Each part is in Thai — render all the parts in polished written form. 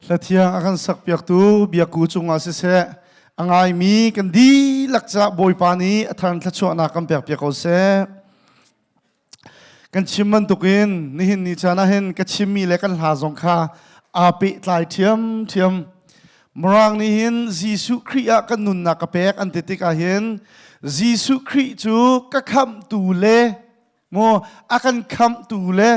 ละเทียงakan sak piak tu biak ku chunga se se angai mi kan di lakcha boi pani athan thachwa na kam piak piak ko se kan chimman tukin nihin ni chana hen ka chimmi le kan ha zong kha api tlai thiam morang nihin jisu khria kan nun na ka pek an titik a hen jisu khri chu ka kham tu le mo akan kham tu le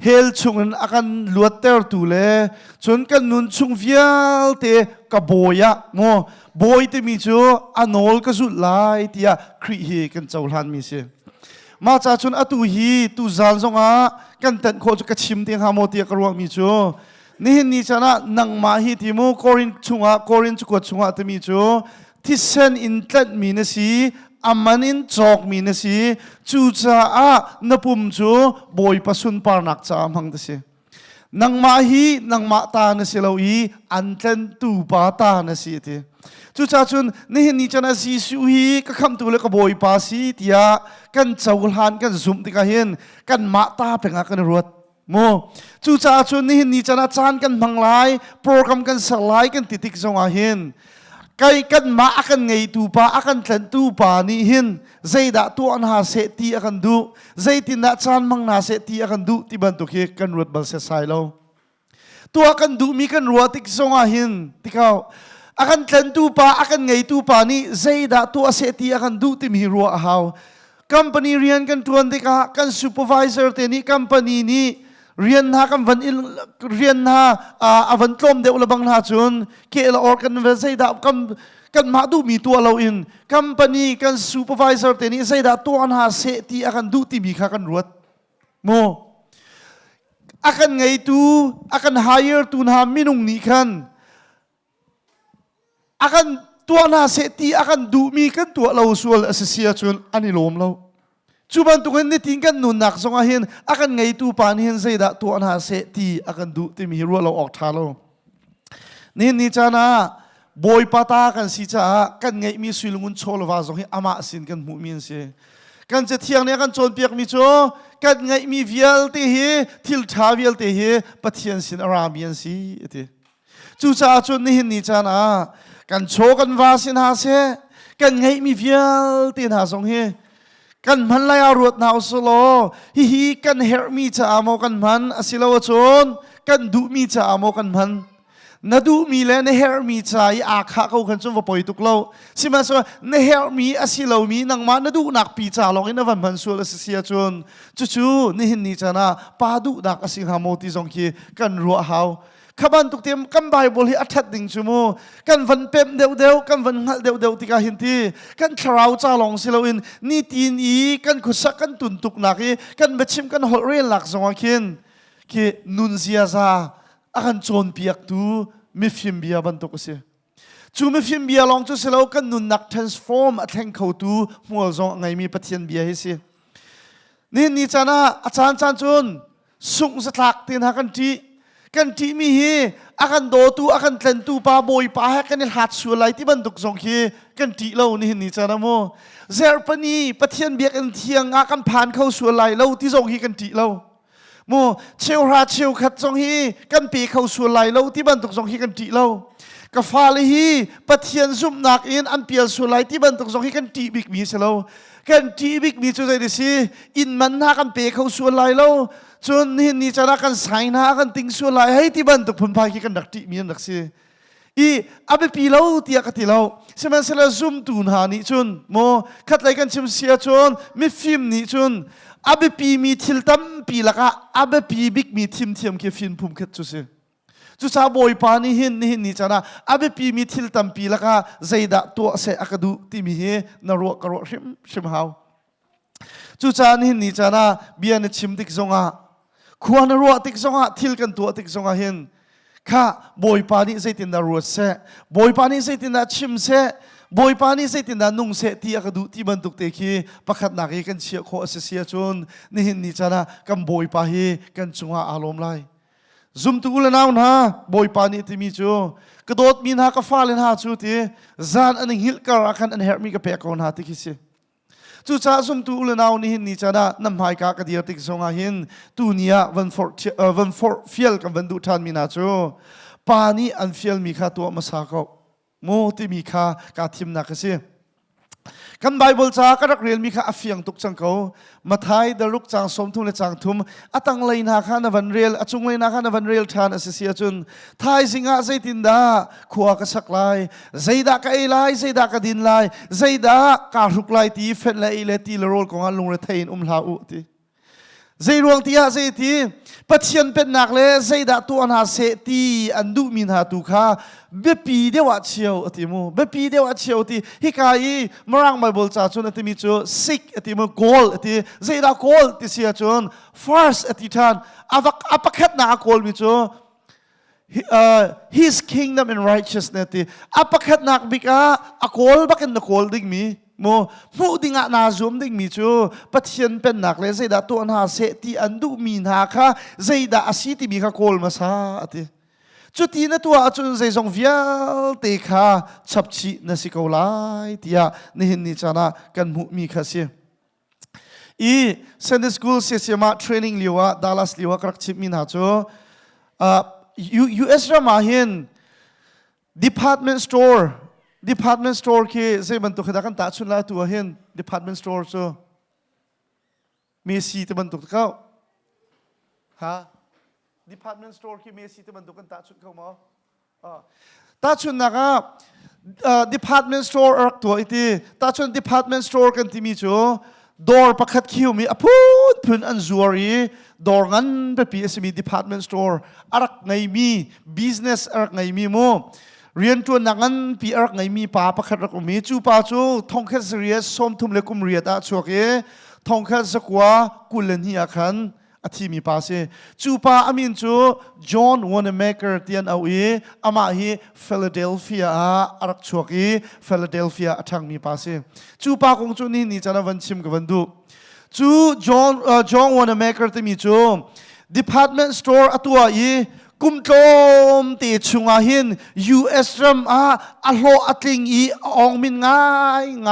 hel chungan akan luater tu le chun kan nun chung vial te ka boya mo boy te mi chu anol ka zu lai tia khri hi kan chawlan mi se ma cha chun atu hi tu zal zonga kan tan kho chu ka chim te ha mo tia ka ro mi chu nihin ni chana nang ma hi ti mo korin chu ko chunga te mi chu tisen in tlat mi na si amanin chok mi na si chu cha a napum chu boy pasun par nak cha amhang ta si nang ma ta na si lo i an tlan tu pa ta na si ti chu cha chun nihin ni chana si su hi ka kham tu le ka boy pa si tia kan chawul han kan zum ti ka hin kan ma ta penga kan ruat mo chu cha chun nihin ni chana chan kan manglai program kan salai kan titik zonga hin kai kan ma akan ngei tu pa akan tlan tu pa ni hin zaida tu an ha se ti akan du zaitin na chan mang na se ti akan du ti ban tu ke kan ruat bal se sai lo tu akan du mi kan ruatik zonga hin tikaw akan tlan tu pa akan ngei tu pa ni zaida tu ase ti akan du ti mi ruwa haw company rian kan tuan de ka kan supervisor te ni company ni rian ha kan van il rian ha avan tlom de ulabang na chun ke la or kan zaida kan ma du mi tu alo in company kan supervisor te ni zaida tu an ha se ti akan du ti mi kha kan ruat mo akan ngei tu akan hire tu na minung ni kan akan tua na se ti akan du mi kan tua lo sual asasia chun anilom lo chuban tukan ni tingkan nun nak zonga hin akan ngai tu pan hin zaida tua na se ti akan du ti mi ro lo ok thalo ni chana boy pata kan si cha kan ngai mi suilungun cholwa zong hi ama sin kan mu min se kan che thiang ne kan chon piak mi cho kan ngai mi vial te hi thil tha vial te hi pathian sin arabian si ete chu cha chon ni chana kan cho kan va sin ha se kan ngai mi vial tin ha song he kan man lai arut na uslo hi kan her mi cha amo kan man asilo chon kan du mi cha amo kan man na du mi le na her mi cha I akha ko kan chon va poi tuk lo sima so na her mi asilo mi nang ma na du nak pi cha long in van man sul asia chon chu ni hin ni chana pa du dak asing ha mo ti zong ki kan ru haw kaban tuk tem kan bible hi athat ding chumo kan van pem deu kan van ngal deu tika hinti kan tharau cha long silo in ni tin I kan khusak kan tun tuk naki kan bechim kan hol re lak zonga khin ki nun zia za akan chon piak tu mi phim bia ban tuk se chu mi phim bia long chu silo kan nun nak transform atheng khau tu mual zong ngai mi pathian bia hi se ni chana achan chun sung sa thak tin ha kan ti mi hi akan do tu akan tlen tu pa boy pa ha kan il hat su lai ti ban duk zong hi kan ti lo ni chana mo zer pani pathian biak an thiang a kan phan khau su lai lo ti zong hi kan ti lo mo cheu khat zong hi kan pe khau su lai lo ti ban duk zong hi kan ti lo ka fa le hi pathian zum nak in an pial su lai ti ban duk zong hi kan ti bik mi se lo kan ti bik mi chu zai de si in man na kan pe khau su lai lo chun ni chana kan sign ha kan ting su lai hai ti ban tuk phun phai ki kan dak ti mi nak si I abe pi lo tia ka ti lo seman sela zoom tun ha ni chun mo khat lai kan chim sia chun mi film ni chun abe pi mi thil tam pi laka abe pi big mi thiam ke film phum khat chu se chu cha boy pa ni hin ni chana abe pi mi thil tam pi laka zaida to se akadu ti mi he na ro ka ro shim haw chu cha ni chana bian chim dik zonga khuan ro tik zonga thil kan tu tik zonga hin kha boy pani zaitin da ro se boy pani zaitin da chim se boy pani zaitin da nung se ti akadu ti ban tuk te khi pakhat na ki kan chia kho asia chun ni chana kam boy pa hi kan chunga alom lai zum tu ula naun ha boy pani ti mi chu kadot min ha ka falen ha chu ti zan an hil kar akan an her mi ka pe kon ha ti ki se chu cha zum tu ula naw ni chana nam hai ka ka dia tik zonga hin tu nia van for fiel ka van du than mi na chu ปานี้อันเฟียลมีค่าตัวมาสาเขาโมที่มีค่ากาทิมนักสิกันไบเบิลจ้าก็รักเรียนมีค่าอฟียงตุกจังเขามาไทยดารุกจางสมทุมและจางทุมอตังเลยนาคานวันเรียลอจุงเลยนาคานวันเรียลทานอเสียจุนไทยสิงห์ใจตินดาขวากสักลายใจดากไอลายใจดากดินลายใจดาการุกลายตีเฟนและอิเลตีละโรลของอันลุงเรทัยนลาอุตีใจรวงที่หาใจที่ปัจจัยเป็นหนักเลยใจดาตัวนาเสตีอันดูมินหาตุขาเบปีเดวัดเชียวอติมูเบปีเดวัดเชียวที่ฮิกายมรังไบเบิลจ้าจนอติมิจูซิกอติมูโกลอติใจดาโกลที่เสียจน first อติทานอาปักขัดนาโกลมิจูhis kingdom and righteousness ที่อาปักขัดนักบิกาอโกลบักกันนักโกลดิ่งมีโมมูดิ่งอานาซุมดิ่งมีจูปัจจัยเป็นหนักเลยใจดาตัวนาเสตีอันดูมินหาค่ะใจดาอาศิติมีค่ะโกลมาซาอติจุดที่นั่นตัวจุดใจทรงวิลเตค่ะชับชีนสิกเอาไลที่นี่เห็นนี่จานะกันมุมีค่ะเสียอีเซนต์สคูลเสียมาเทรนนิ่งเลียวดัลลัสเลียวกรักชิปมินหาจูUS รามาเห็น department store คือเซบันตุกขดากันตาชุนลาตัวเห็น department store จูมีสีตะบันตุกเขาฮะdepartment store ที่มีสิทธิ์บรรทุกกันตาชุดเข้ามาตาชุดนะครับ department store ตัวอีทีตาชุด department store กันที่มีจูดอร์ประคัดคิวมีพูนอันจวรีดอร์งั้นเป็นปีมี department store อะไรไงมี business อะไรไงมีโมเรียนตัวนักงั้นปีอะไรไงมีป้าประคัดรักมีจูป้าจูทองแค่เสียส้มทุ่มเล็กุมเรียดาชัวเกทองแค่สักว่ากุลเนียขันอธิมีภาษาจูปาอามินจูจอห์นวอนเมเกอร์เตียนเอาอามาฮีฟิลาเดลเฟียอารักชัวกีฟิลาเดลเฟียทั้งมีภาษาจูปาคงจูนี่จะนับวันชิมกับวันดูจูจอห์นวอนเมเกอร์ที่มีจู department store ตัวกุมโจมตีชุงอาหิน US รัมอัลโลอัตลิงองมินง่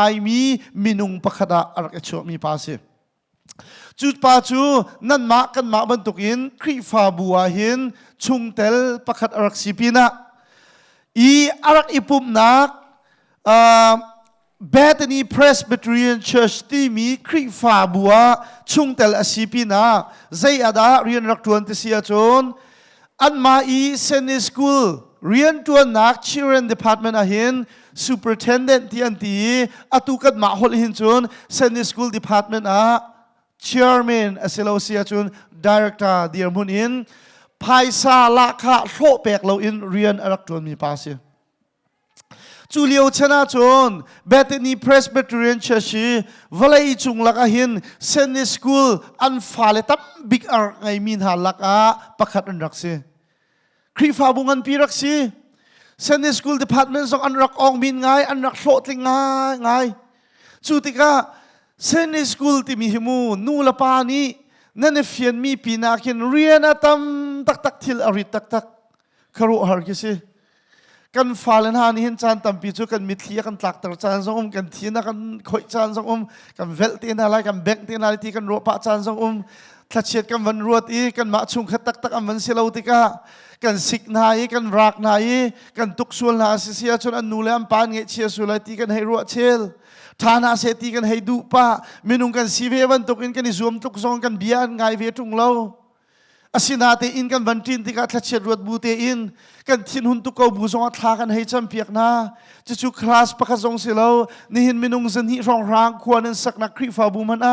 ายมีมินุงปะขดาอารักชัวมีภาษาจุดป้าจูนั่นมากันมาบรรทุกินครีฟาบัวหินชุงเตลประคัดอารักสิปินะอารักอิปุ่มนักBethany Presbyterian Church ที่มีครีฟาบัวชุงเตลอาสิปินะใจอาดาเรียนรักทวนที่เสียจนอันมาเซนสคูลเรียนตัวนัก Children Department อาหิน Superintendent ที่อันตีอาตุกัดมาฮอลหินจนเซนสคูล Department Chairman อาศัยเราเสียจน Director เดียร์มุนอินภายซาละค่ะโลเปกเราอินเรียนอารักจวนมีภาษาจูเลียวชนะจน Bethany Presbyterian Church วลัยจุงลักหินเซนนิสคูลอันฟาเลตับบิ๊กอาร์ไงมินหาลักประคัดอันรักสิครีฟาบุงันปีรักสิเซนนิสคูล Department ส่งอันรักอองมินง่ายอันรักโลติงง่ายจูติกาเซนสคูลที่มีหิมูนูละปานี้นั่นเฟียนมีปีนักเรียนตั้มตักทิลอริตักคารุฮาร์กิสิกันฟาเลนฮานี่เห็นจานตั้มปีจูกันมิทลีกันตักตระจานสงกันทีนักกันคอยจานสงกันเวลตีนอะไรกันแบงตีนอะไรที่กันรัวปะจานสงทัดเช็ดกันวันรัวตีกันมาชุงขัดตักอันวันเสียเราติกากันสิกนายกันรักนายกันตุกส่วนหาเสียจนอันนูเลมปานเงเชียสุไลตีกันให้รัวเชลฐานะเศรษฐีกันให้ดูป้าเมนุงกันสีเววันตกอินกันอิสวมตุกซองกันเบียนไงเวทุงเราอาศินาเตอินกันวันทินที่กัดเช็ดรวดบูเตอินกันทินหุนตุกเอาบูซองอัตลากันให้จำเปียกนาจะชูคลาสประคซองเสลานี่เห็นเมนุงสันนิรองรางควรนั้นสักนักครีฟาบูมัน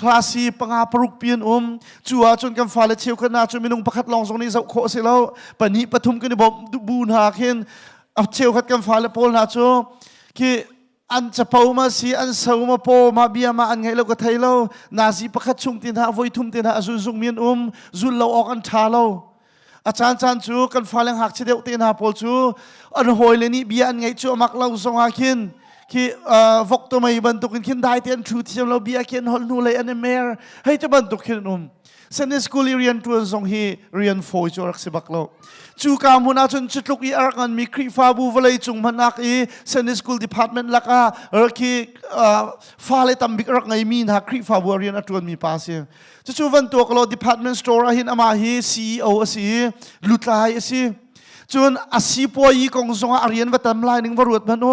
คลาสีปังอาปรุกเปียนจัวจนกันฟาเลเชียวกันนาจนเมนุงประคัดลองซองนี้จะโคเสลาปนิปทุมกันในบ่บูนหาเห็นเอาเชียวขัดกันฟาเลโพลนาจูคืออันจะเป่ามาสีอันเสามาโปมาเบียมาอันไงเราก็ไทยเรานาซีประคัดชุงตินหาไว้ทุ่มตินหาจุนซุงเมียนจุนเราออกอันทาเราอาจารย์จูกันฟ้าแรงหักเฉดียวตินหาโพลจูอันหอยเลยนี่เบียอันไงจูมักเราส่งหาคินคือวกตัวไม่บรรทุกคินได้เตียนชูที่เราเบียคินฮอลนูเลยอันเมร์ให้จะบรรทุกคินเซนสกูลเรียนตัวส่งฮีเรียนโฟยจูรักสิบักเราจูกามุนาจนจุดลุกอีอาร์กันมีครีฟาบูวลัยจุงมันนักเซนสกูลดีพาร์ตเมนต์ลักคือฟ้าเลยตั้มบิ๊กรักไงมีนะครีฟาบูเรียนตัวมีภาษาจูวันตัวก็เราดีพาร์ตเมนต์สโตร์หินอามาฮีซีโอสิลุตลายสิ จนอาศิปอยกงสงอาเรียนวัตมลายหนึ่งวรุษมันโอ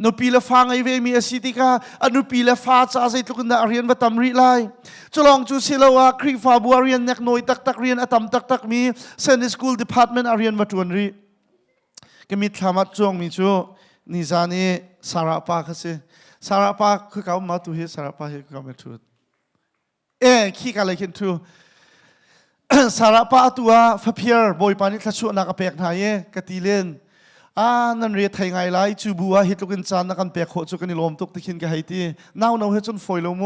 นปีละฟังไอเวมีอาศิติกาอนุปีละฟ้าจ้าใจทุกคนอาเรียนวัตมริไลจะลองจูสิลาวาครีฟาบัวเรียนนักน้อยตักเรียนอตมตักมีเซนสคูลดีพาร์ตเมนต์อาเรียนวัตวนรีก็มีธรรมะจงมีจูนิจานีสารปาคสิสารปาคือเขามาตุฮิสารปาคือเขาไม่ทุดขี้กันเลยคิดทูสารปาตัวฟเพียร์บอยปานิทัชนักเปกนายกติเลนนั่นเรียไทยไงไลจูบัวฮิตลุกินจานนักเปกโคจุกันนิลมตุกติขินกันไฮตีน่าวเฮจนฟอยลโม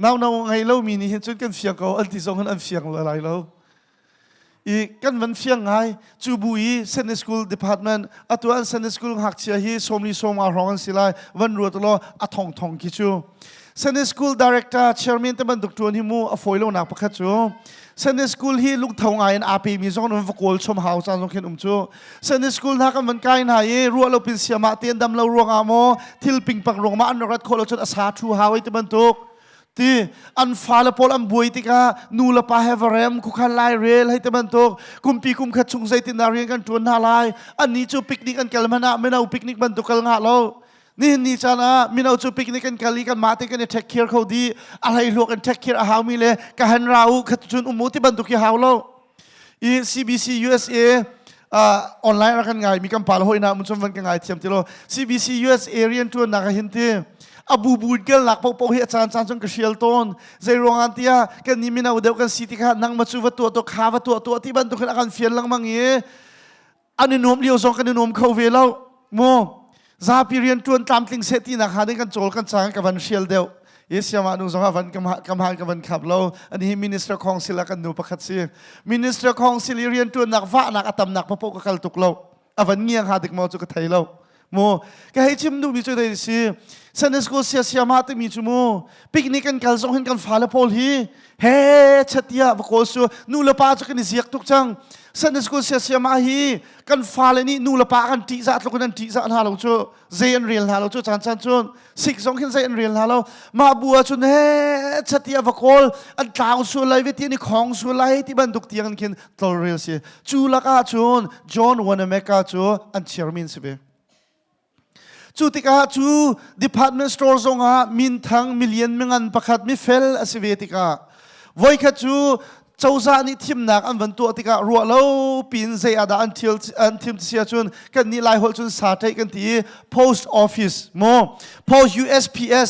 น่าวไงเล่ามีนี่เฮจนกันเฟียงเขาอันที่สองกันอันเฟียงอะไรเล่าอีกันวันเฟียงไงจูบุยเซนสคูลดีพาร์ตเมนต์ตัวอันเซนสคูลหักเชียฮีสมนิสมอาร้องสิไลวันรัวตลอดทองกิจูเซนสคูลดีเรคเตอร์เชอร์แมนตบันดุกตัวนี้มูอฟอยลนักประคัตจูเซนสคูลฮีลูกทาวงไงอาปีมีสองนวกอลชมหาวจานสงเข็นจูเซนสคูลนักมันไกน์ไงรัวเราเป็นเสียมาเตียนดำเรารวงอามอทิลปิงปักรวงมาอันรัดโคลจนอาสาทูหาวไอตบันตุกที่อันฟ้าละพอลอันบวยติกานูละปาเฮเวเรมคุขันไลเรลให้ตบันตุกกุมปีกุมขัดชุงใจตินาเรียนกันจวนนาลายอันนี้จูปิกนิกอันเกลมานะไม่เอาปิกนิกบันตุกกัลงะเรานี่จานะมินาจูปิกนิกันกาลีกันมาเตกันเนี่ยเทคแคร์เขาดีอะไรลูกกันเทคแคร์อาหาวมีเลยกันเราขัดจุนมุติบันทุกอย่างเราอี CBC USA ออนไลน์รักันไงมีคำพาลหอยนะมุนชมวันกันไงเทียมที่เรา CBC USA เรียนตัวนักหินที่บูดเกลหลักปกเฮจานจงกระเชียลต้นใจรองอันที่กันนี่มินาอุดเดียวกันสิทธิค่ะนั่งมาจูวัตัวขาวัตัวที่บันทุกคนอาการเฟียนลังมังเย่อันนี้นมเลี้ยวส่งกันนมเขาเวลาโมซาพิเรียนจวนตามติงเซตีนักหาได้กันโจลกันจางกับวันเชียลเดียวเยสยามานุสงวันกำหากับวันขับเราอันนี้มินิสเตอร์คองซิลกันดูประคัตซีมินิสเตอร์คองซิลเรียนจวนนักฟ้านักอัตมนักพระปกกัลตุกเราอวันเงียงหาดึกมาจุกไทยเราโมก็ให้ชิมดูมีจุดใดสิเซนสโกเซียสยามาติมีจุโมปิกนิกกันกัลส่งเห็นกันฟ้าละพอลฮีเฮ้ชัดยาบโคสูนูละป้าจุกันเสียกทุกจังเซนสโกเซียสยามาฮีกันฟ้าเลยนี่นูละป้ากันตีจัดลูกนั้นตีจัดหาเราจูเซนเรียลหาเราจูจานจูนสิกส่งเห็นเซนเรียลหาเรามาบัวจุนเฮ้ชัดยาบโคลอันกลางส่วนไรเวทีนี่ของส่วนไรที่บันทุกเตียงกันตัวเรียลสิจูลักอาจูนจอห์นวันเมกาจูอันเชอร์มินสิเบจูติกาจูดีพาร์ตเมนต์สโตร์ซงอามินทั้งมิลเลียนเมงันประคัดมิเฟลอสิเวติกาไว้ขัดจูเจ้าซานิทิมนักอันวันตัวติการัวเล่าปีนเสียดาอันทิมเสียจุนกันนี่ลายหัวจุนสาใจกันที่ post office โม post USPS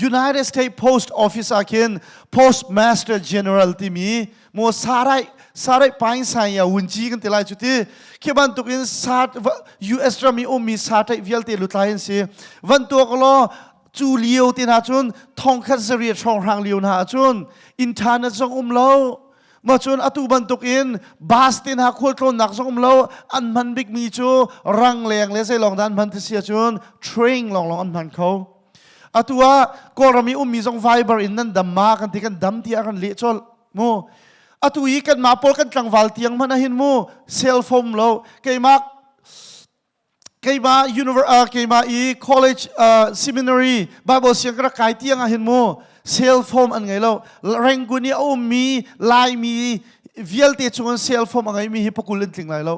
United States Post Office อาคิน postmaster general ที่มีโมสาไรไปสายาวุ่นจีกันที่ลายจุดที่แค่บันตุกินสา US รามีมีสาใจวิลเตลุตายสิวันตัวก็ล้อจูเลียวที่นาจุนทองคัดเสียช่องทางเลียวนาจุนอินเทอร์เน็ตส่งเล่ามาจนอตุบันตุกินบาสตินหักโคตรหนักส่งเล่าอันมันบิ๊กมีจูรังแรงเลยใส่ลองด้านมันที่เสียจนเทรนลองอันมันเขาอตัวก็รามีมีส่งไฟเบอร์อินนั้นดำมากันที่กันดำที่อากันเลี้ยจอลโมอตุยกันมาพอกันกลางวัลเตียงมันหินโมเซลโฟมเราเกี่ยมาcollege seminary Bible เสียงกระกายเตียงหินโมเซลโฟมอันไงเราแรงกุนีมีลายมีวิลเตชงเซลโฟมอันไงมีฮิปโปกุลติงไรเรา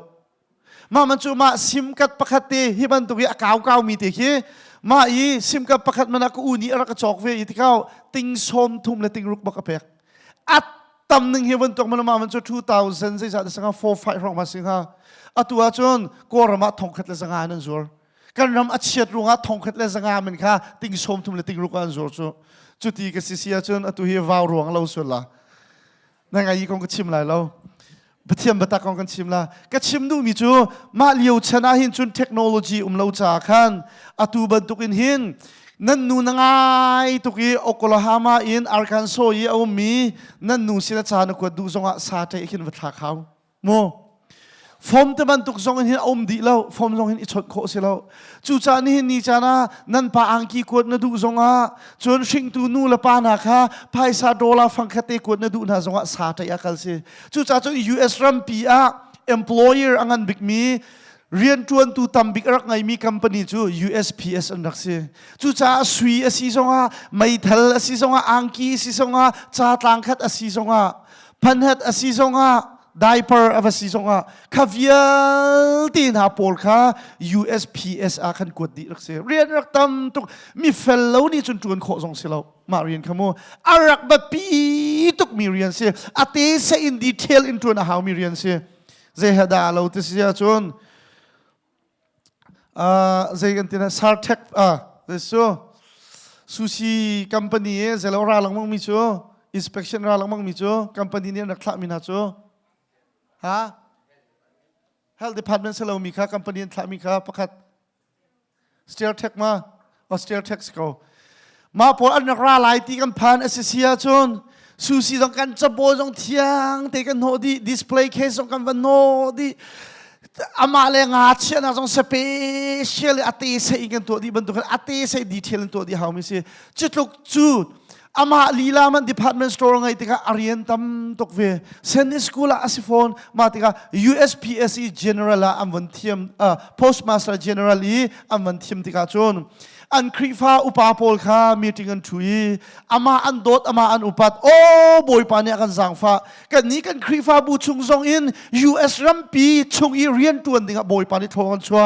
มามันจูมาซิมกัดประคัตเตฮิบันตุกีอากาวมีเตะมาซิมกัดประคัตมันก็อูนี่รักจอกเวอีที่เขาติงชมทุ่มและติงรุกบักเปกอัดตำหนึ่งเฮวันตกมันมันจะ2000ใช่ไหมสังหา4-5รองมาสิงหาอัตัวจนก็รำทองขัดเลสังหานั่นจวนการรำอัดเชียดรุงทองขัดเลสังหามันค่ะติงชมทุ่มและติงรุกอันจวนจุดที่ก็สิเสียจนอัตัวเฮวาวรวงเราส่วนละนั่งไงยี่กองก็ชิมไรเราเทียมบัตรกองกันชิมละก็ชิมดูมีจูมาเลี้ยวชนะหินจนเทคโนโลยีเราจากขันอัตัวบันทุกินหินนั่นนูนง่ายตุกีโอคลาโฮมาอินอาร์คันโซยีเอามีนั่นนูสิละจานกวดดูซงอาซาเตอิคินวัฒนาเขาโมฟอมตะบันตุกซงหินอมดีแล้วฟอมซงหินอิชดโคสิแล้วจูจานี่หินนี่จานะนั่นปาอังกีกวดนดูซงอาจนชิงตูนูละปานาคาไพซาโดลาฟังคเตกวดนดูนาซงอาซาเตยกัลสิจูจาจน US รัมปีอา employer อังันบิกมีเรียนจวนตูตำบิกรักไงมีคอมพานีจู USPS อันดักเสียจูจ้าสวีอสีสงาไม่ทัลอสีสงาอังกีอสีสงาจ้าตังคัดอสีสงาพันฮัดอสีสงา diaper อวสิสงะขวิลตีนหาปอลค่ะ USPS อาคันกวดดีรักเสียเรียนรักตำตุกมีเฟลโลนี่จนจวนโคสงเสียเรามาเรียนขโมอารักบัดปีตุกมีเรียนเสียอาเตเซอินดีเทลอินจวนหาวมีเรียนเสียเจฮดาเราติเสียจนเจกันตินะซาร์เทคเดี๋ยวซูชิคัมพานีเจเราราลังมั่งมีชัว inspection ราลังมั่งมีชัวคัมพานีเนี่ยนักข่าวมีนะชัวฮะ health department เรามีค่ะคัมพานีนักข่าวมีค่ะประคัด steer tech มาsteer tech เขามาพออันนักราลายที่กันผ่านเอเชียจนซูชิต้องการจะโบต้องเที่ยงแต่กันโหดี display case ต้องการวันโหดีอามาเลงาเชียนะต้อง special อาทิเสกกันตัวดีบรรทุกอาทิเสกดีเทลตัวดีเขาไม่ใช่จุดลุกจุดอามาลีลามัน department store ไงที่ก็อารียนตั้มตกเวเซนนิสกูล่าอาซิฟอนมาที่ก็ USPSE General ละอันวันเทียมPostmaster General อันวันเทียมที่ก็จนอันครีฟ้าอุปาโพลค่ะมีติกันทุยอามาอันโดดอามาอันอุปัดโอ้บอยปานี่กันสังฟ้ากันนี้กันครีฟ้าบูชุงซงอิน US รัมปีชุงอีเรียนตัวนึงบอยปานี่ทอนชัว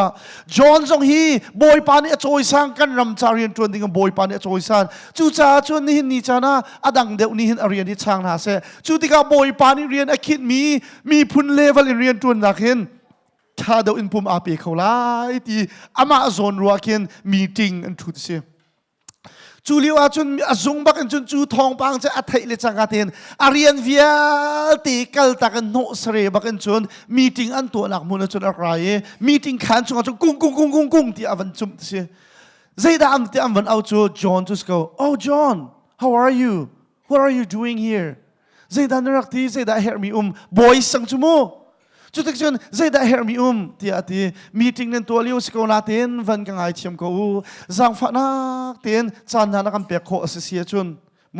จอห์นซงฮีบอยปานี่จอยสังกันรำจาเรียนตัวนึงบอยปานี่จอยสันจูจ่าจนนี่นี่จานะอดังเดวนี่เรียนที่ช่างนาเสจูติกาบอยปานี่เรียนอคิดมีพุนเลเวลเรียนตัวนักเห็นถ้าเดาอินพุมอาเปเขาไล่ที่อามาซอนรัวเคนมีติ้งอันทุดเสียจูเลียวจนอาซงบักอันจนจูทองปังจะอัฐิเลจังกาเทนอารียนเวียตีกัลตากันโนสเรบักอันจนมีติ้งอันตัวหนักมุนจนอะไรมีติ้งขันจนกุ้งที่อาวันจุมเสียใจดามที่อาวันเอาจูจอห์นจุสเขา Oh John how are you what are you doing here ใจดานรักที่ใจดาเฮร์มีบอยสังจุโมจุดที่ฉันใจได้เฮร์มีที่อาทิมีติ้งนั้นตัวเลี้ยวสกุลนาเตียนวันกังไอเชียมกูจังฝันนักเตียนจันทร์นักการเปียกโคอเสียจุนโม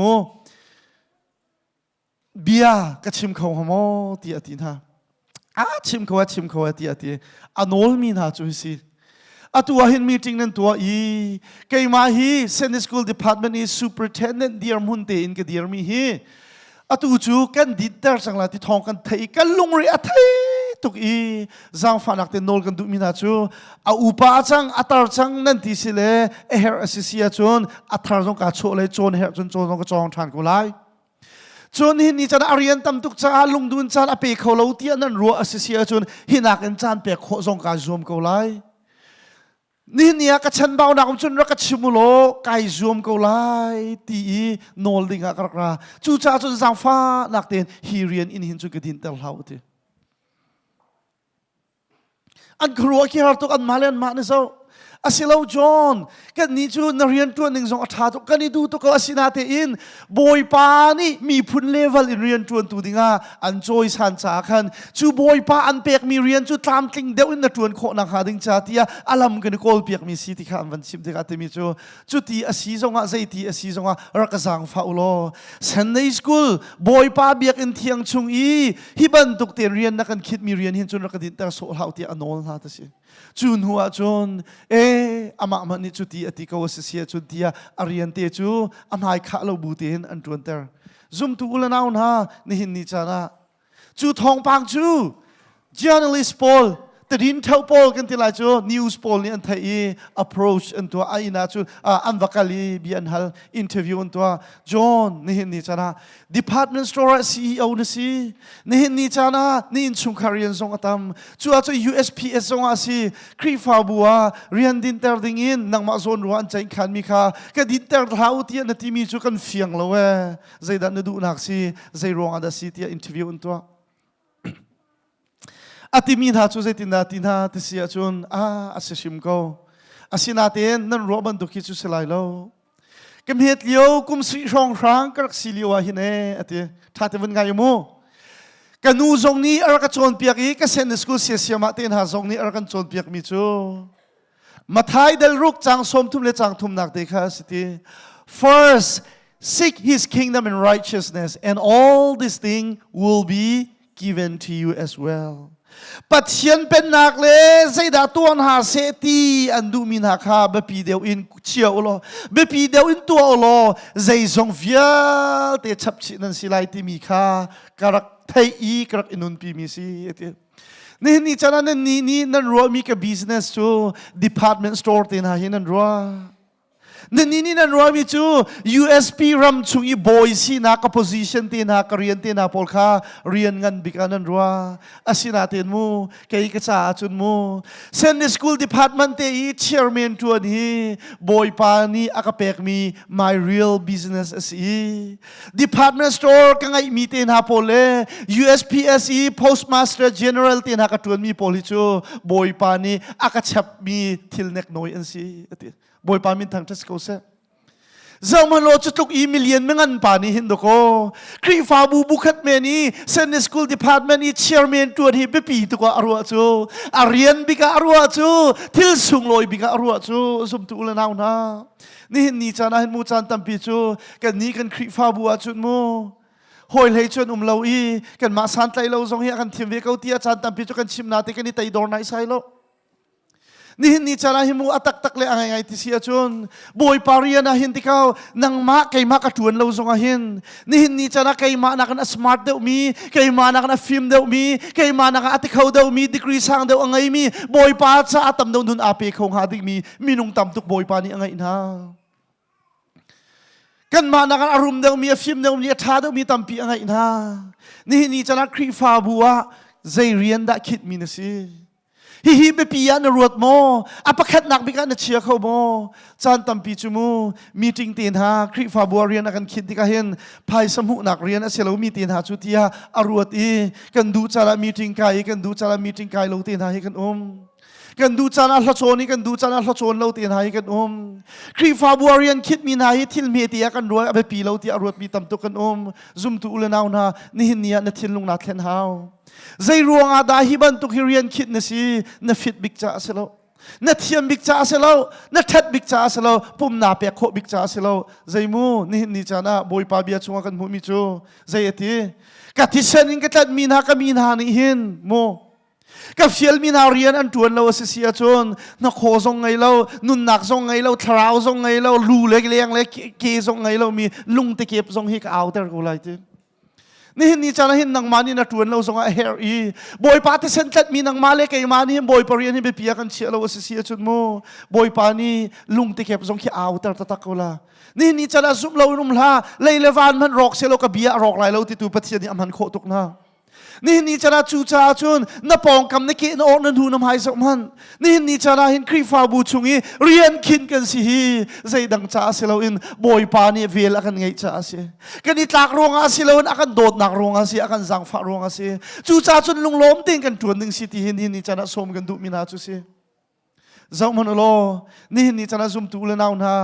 เบียกับชิมเขาหมอที่อาทินะชิมเขาที่อาทิอันโอลมีน่าจุยสิตัวเห็นมีติ้งนั้นตัวเกี่ยมาฮีเซนต์สกูลดีพาร์ตเมนต์ซูเปอร์เทนเนนต์เดียร์มุนเตอินกับเดียร์มีฮีตัวจูกันดิดเตอร์สังลาที่ทองกันไทยกันลงเรียไทยตุกจังฝันนักเต้นโนลกันดูมินาจูอุปาจังอัตราจังนั่นที่สิเลเฮร์อสิเซียจนอัตราจงกาโชเลยจนเฮร์จนจงกาจองทานกุไลจนหินนี่จันอารียนตั้มตุกจ้าลุงดูนจันอเปกเขาเลวเตียนั่นรัวอสิเซียจนหินักจันเปกเขาจงกาจอมกุไลนี่เนี่ยกัฉันบ่าวนักจนรักชิมุโลไก่จอมกุไลตีโนลดิ่งอักรักราจูจ้าจนจังฟ้านักเต้นฮีเรียนอินหินจุกดินเตลฮาวตีอันครัวขี้หาตุกอันมาเล่นมาเนี่ยเจ้าอาศิลาวจอนกันนี่จูนเรียนตัวหนึ่งสองอัฐาตุกันนี่ดูตุกอาศินาเตอินบอยปานี่มีพุนเลเวลเรียนตัวตัวดิ่งอันจอยสันจาคันจูบอยปาอันเปียกมีเรียนจูตามติงเดวินนัตัวโคนักหาดิ่งจ่าที่อาลัมกันโกลเปียกมีสิที่ข้ามวันชิมที่ข้าเตมีจูตีอาศิจงใจตีอาศิจงรักสังฟ้าอุโลเซนในสกูลบอยปาเบียกอินเทียงชุงฮิบันตุกเตียนเรียนนักกันคิดมีเรียนเห็นจนรักดินแต่โซลฮาวที่อันโนลฮาตสิจูนหัวจนอามามันนี่จุดที่อธิกาวเสียจุดที่อารียนเตจูอามาให้ข้าเราบูเตนอันจวนเตอร์ซุ่มตุกุลนาวนะนี่เห็นนี่จ้านะจูทองปังจู journalist Paul แต่ดินเท่า Paul กันที่ไรจู news Paul นี่อันไทย approach อันตัวไอ้นะจูอันวักลีบีอันฮัล interview อันตัว John นี่เห็นนี่จ้านะ department store CEO นี่สินี่เห็นนี่จ้านะนี่อินชุงคาเรียนทรงอัตมจูอาจู USPS ทรงอาศิครีฟ้าบัวเรียนดินเตอร์ดิ่งอินนังมาโซนรัวอันใจขันมีค่ะก็ดินเตอร์เท้าที่นั่นที่มีจูกันเฟียงแล้วใจดันนดูนักสิใจรองอันดับสิที่ interview อันตัวอาทิมีนาจูใจตินาที่เสียจนอาศัยชิมเขาอาศินาเตนนั่นรัวบันดุกิจูเสลายแล้วก็มีเหตุเลี้ยวกุมสีช่องครั้งก็รักสีเลี้ยวหินเออาทิท่าเทวันไงมูกันนูจงนี้อารักจนเปียกอีกเซนสกุลเสียมาเตนหาจงนี้อารักจนเปียกมีจูมาท้ายเดลรุกจังสมทุมเลจังทุมนักเด็กสิที first seek his kingdom and righteousness and all these things will be given to you as well ปัจเจียนเป็นนักเลยใจดาตัวหาเสตีอันดูมินาคาเบปีเดียวอินเชียวโลเบปีเดียวอินตัวโลใจทรงเฟียเตชับชินันสิไลติมีคากรักไทยกรักอินุนปีมีสินี่ฉะนั้นนี่นั่นรัวมีกับ business จู department store เต็นหาหินันรัวนี่นั่นรัวมีจู USP รัมชุงอี boy สินัก position เต็นหากเรียนเต็นหาพอลคาเรียนเงินบิกันนั่นรัวอาศินาเต็นมูเกี่ยกษาจุนมูเซนใน school department เตอี chairman ตัวนี้ boy ปานี่อากาเปกมี my real business สิ department store กังไงมีเต็นหาพอลเล USPSE postmaster general เต็นหากระตวนมีพอลิจู boy ปานี่อากาชับมีทิลเน็กน้อยอันสิบอยปามินทางทัศน์เสเจ้ามันโลจุดลุกอีมิลเลียนไม่งั้นป่านี้หินดอกครีฟาบูบุคัดเมนี่เซนสคูลดีพาร์ตเมนต์นี่เชียร์แมนตัวนี้ไปปีตัวอรัวจูอาเรียนบิกาอรัวจูทิลสุงลอยบิกาอรัวจูสมตุลนาวนะนี่เห็นนี่จานะเห็นมูจานตัมปีจูกันนี้กันครีฟาบูอาจุดมูหอยเลยชนเราอีกันมาสันไตเราทรงเฮียกันทีมเวกเอาเตียจานตัมปีจูกันชิมนาติกันนี่ไตดอร์ไนไซโลนี่จะนะหิมูอัตักเลยอะไรที่เสียจนบอยปารีนะหินที่เขานังมาใครมากระทวนเราส่งหินนี่จะนะใครมานักนักสมาร์ทเดวมีใครมานักนักฟิล์มเดวมีใครมานักอัติเขาเดวมีดีกรีสังเดวอะไรมีบอยปาจะอัตมเดวนุนอาเปคงหาดิมีนุ่งตำตุกบอยปานี่อะไรนะกันมานักอารมณ์เดวมีฟิล์มเดวมีท่าเดวมีตำปีอะไรนะนี่จะนะครีฟาบัวใจเรียนได้คิดมีนะสิฮิเบปียานรวดโมอปคัดนักบิการนเชียเขาโมจานตัมปีจูมูมีติงตีนหาคริฟาบัวเรียนกันคิดที่กันเห็นภายสมุนักเรียนเสลามีตีนหาจุดที่อรวดอีกันดูจาระมีติงไกกันดูจาระมีติงไกเราตีนหาให้กันกันดูจาระละโจนี่กันดูจาระละโจนเราตีนหาให้กันคริฟาบัวเรียนคิดมีนายทิลเมียตีกันรวยอเบปีเราตีอรวดมีตำตุกันซุ่มตุอุลนาวนานี่เห็นเนี่ยนทิลลุงนัดเทนฮาวใจรวงอาดาฮิบันตุกิเรียนคิดนะสินฟิตบิกจ้าเสลานเทียมบิกจ้าเสลานทัดบิกจ้าเสลาปุ่มนาเปียโคบิกจ้าเสลาใจมูนี่จานะบอยปาเบียชงกันมูมิจูใจตีกัดที่เชนิงกัดมีนาก็มีนานี่หินโมกับเชียลมีนาเรียนอันตัวเราเสียจนนักโคซงไงเรานุนนักซงไงเราทราวซงไงเราลูเล็กเลี้ยงเล็กเกซงไงเรามีลุงตะเก็บซงฮิกเอาแต่กูไรตีนี่จะเห็นนังมานี่นะตัวเราส่งเฮร์อีบอยปาที่เซนตัดมีนังมาเล็กไอ้มานี่บอยปารีนี่ไปเปียกันเชียเราเสียจุดโมบอยปานี่ลุงติเก็บส่งขี้เอาแต่ตะกุลานี่จะละซุ่มเรานุ่มละเลยเลวานมันรอกเซลกับเบียรอกไหลเราติดตัวปฏิเสธนี่มันโคตุกนะนี่จะละจูจ่าจุนนับปองกำนักเกนออกนันหูน้ำหายสักมันนี่จะละเห็นครีฟาบูชุงีเรียนคินกันสิใจดังจ่าเซลอินบอยปานี่เวลกันไงจ่าเสกันนี่ตักรองอาศิลอินอากันโดดนักรองอาศิอากันจังฟ้ารองอาศิจูจ่าจุนลุงล้มติงกันตัวหนึ่งสิที่นี่จะละสมกันดุมินาจุสิเจ้ามันโลนี่จะน่าซุ่มตูเลนเอาหน้า